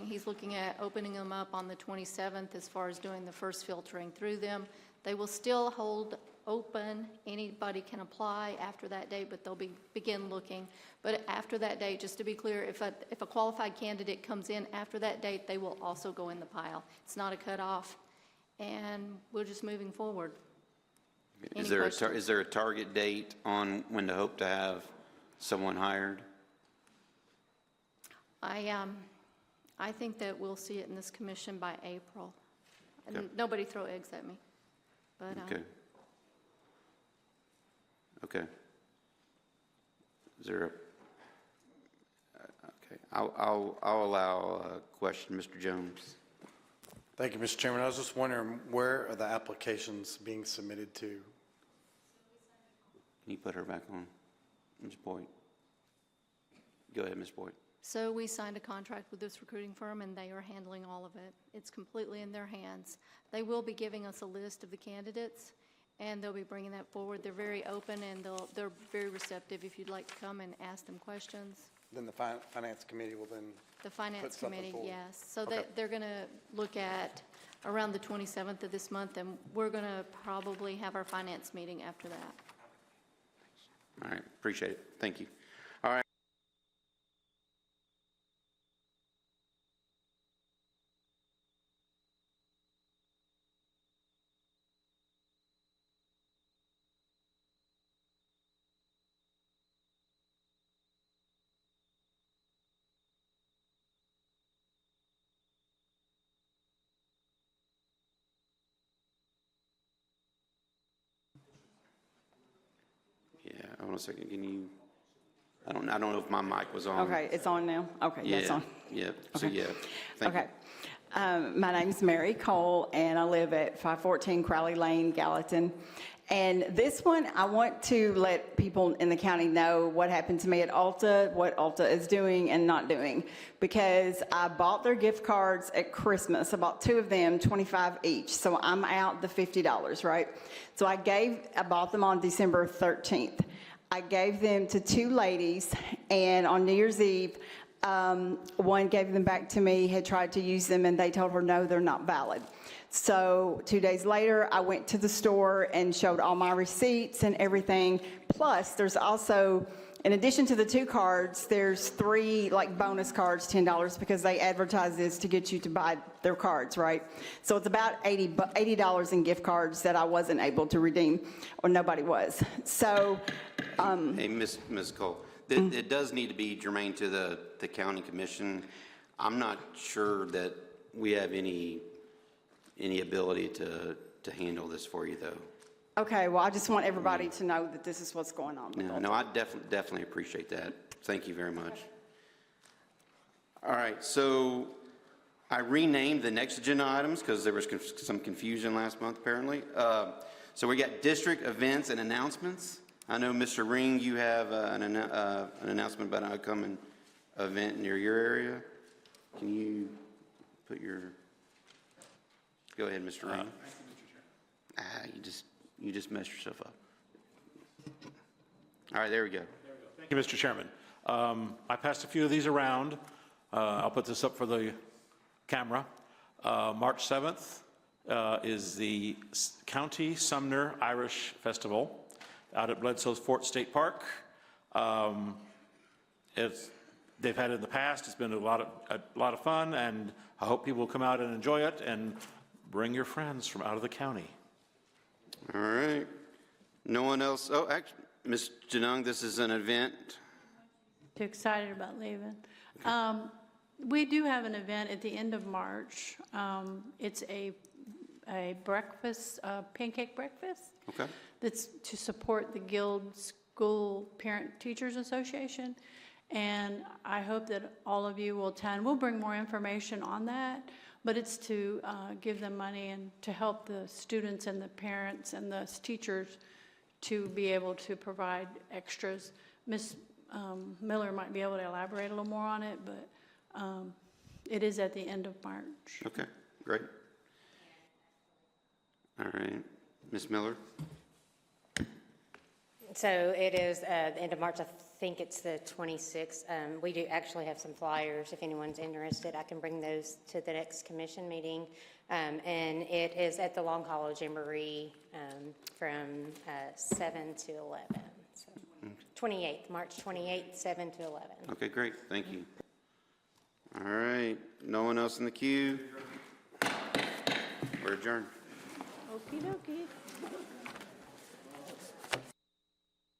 he's looking at opening them up on the 27th as far as doing the first filtering through them. They will still hold open. Anybody can apply after that date, but they'll begin looking. But after that date, just to be clear, if a qualified candidate comes in after that date, they will also go in the pile. It's not a cutoff, and we're just moving forward. Is there a target date on when to hope to have someone hired? I think that we'll see it in this commission by April. And Okay. nobody throw eggs at me. But, Okay. Is there okay, I'll allow a question, Mr. Jones. Thank you, Mr. Chairman. I was just wondering, where are the applications being submitted to? Can you put her back on? Ms. Boyd. Go ahead, Ms. Boyd. So we signed a contract with this recruiting firm, and they are handling all of it. It's completely in their hands. They will be giving us a list of the candidates, and they'll be bringing that forward. They're very open, and they're very receptive if you'd like to come and ask them questions. Then the finance committee will then The finance put something committee, forward. yes. So Okay. they're going to look at around the 27th of this month, and we're going to probably have our finance meeting after that. All right, appreciate it. Thank you. All right. Yeah, hold on a second. Can you, I don't know if my mic was on. Okay, it's on now? Okay, yeah, it's Yeah, on. yeah, so Okay. yeah. Thank you. Okay. My name's Mary Cole, and I live at 514 Crowley Lane, Gallatin. And this one, I want to let people in the county know what happened to me at Ulta, what Ulta is doing and not doing. Because I bought their gift cards at Christmas. I bought 2 of them, $25 each. So I'm out the $50, right? So I bought them on December 13th. I gave them to 2 ladies, and on New Year's Eve, one gave them back to me, had tried to use them, and they told her, no, they're not valid. So 2 days later, I went to the store and showed all my receipts and everything. Plus, there's also, in addition to the 2 cards, there's 3 like bonus cards, $10, because they advertise this to get you to buy their cards, right? So it's about $80 in gift cards that I wasn't able to redeem, or nobody was. So, Hey, Ms. Cole, it does need to be germane to the county commission. I'm not sure that we have any ability to handle this for you, though. okay, well, I just want everybody to know that this is what's going on. No, I definitely appreciate that. Thank you very much. All right, so I renamed the next agenda items because there was some confusion last month, apparently. So we got district events and announcements. I know, Mr. Ring, you have an announcement about an upcoming event near your area. Can you put your... Go ahead, Mr. Ring. You just messed yourself up. All right, there we go. Thank you, Mr. Chairman. I passed a few of these around. I'll put this up for the camera. March 7th is the County Sumner Irish Festival out at Bledsoe's Fort State Park. They've had it in the past. It's been a lot of fun, and I hope people will come out and enjoy it, and bring your friends from out of the county. All right. No one else? Oh, actually, Ms. Janung, this is an event. Too excited about leaving. We do have an event at the end of March. It's a breakfast, pancake breakfast. Okay. That's to support the Guild School Parent Teachers Association. And I hope that all of you will attend. We'll bring more information on that, but it's to give them money and to help the students and the parents and the teachers to be able to provide extras. Ms. Miller might be able to elaborate a little more on it, but It is at the end of March. Okay, great. All right, Ms. Miller? So it is the end of March. I think it's the 26th. We do actually have some flyers. If anyone's interested, I can bring those to the next commission meeting. And it is at the Long Hollow Jamboree from 7 to 11. So 28th, March 28th, 7 to 11. Okay, great, thank you. All right, no one else in the queue? We're adjourned. Okey dokey.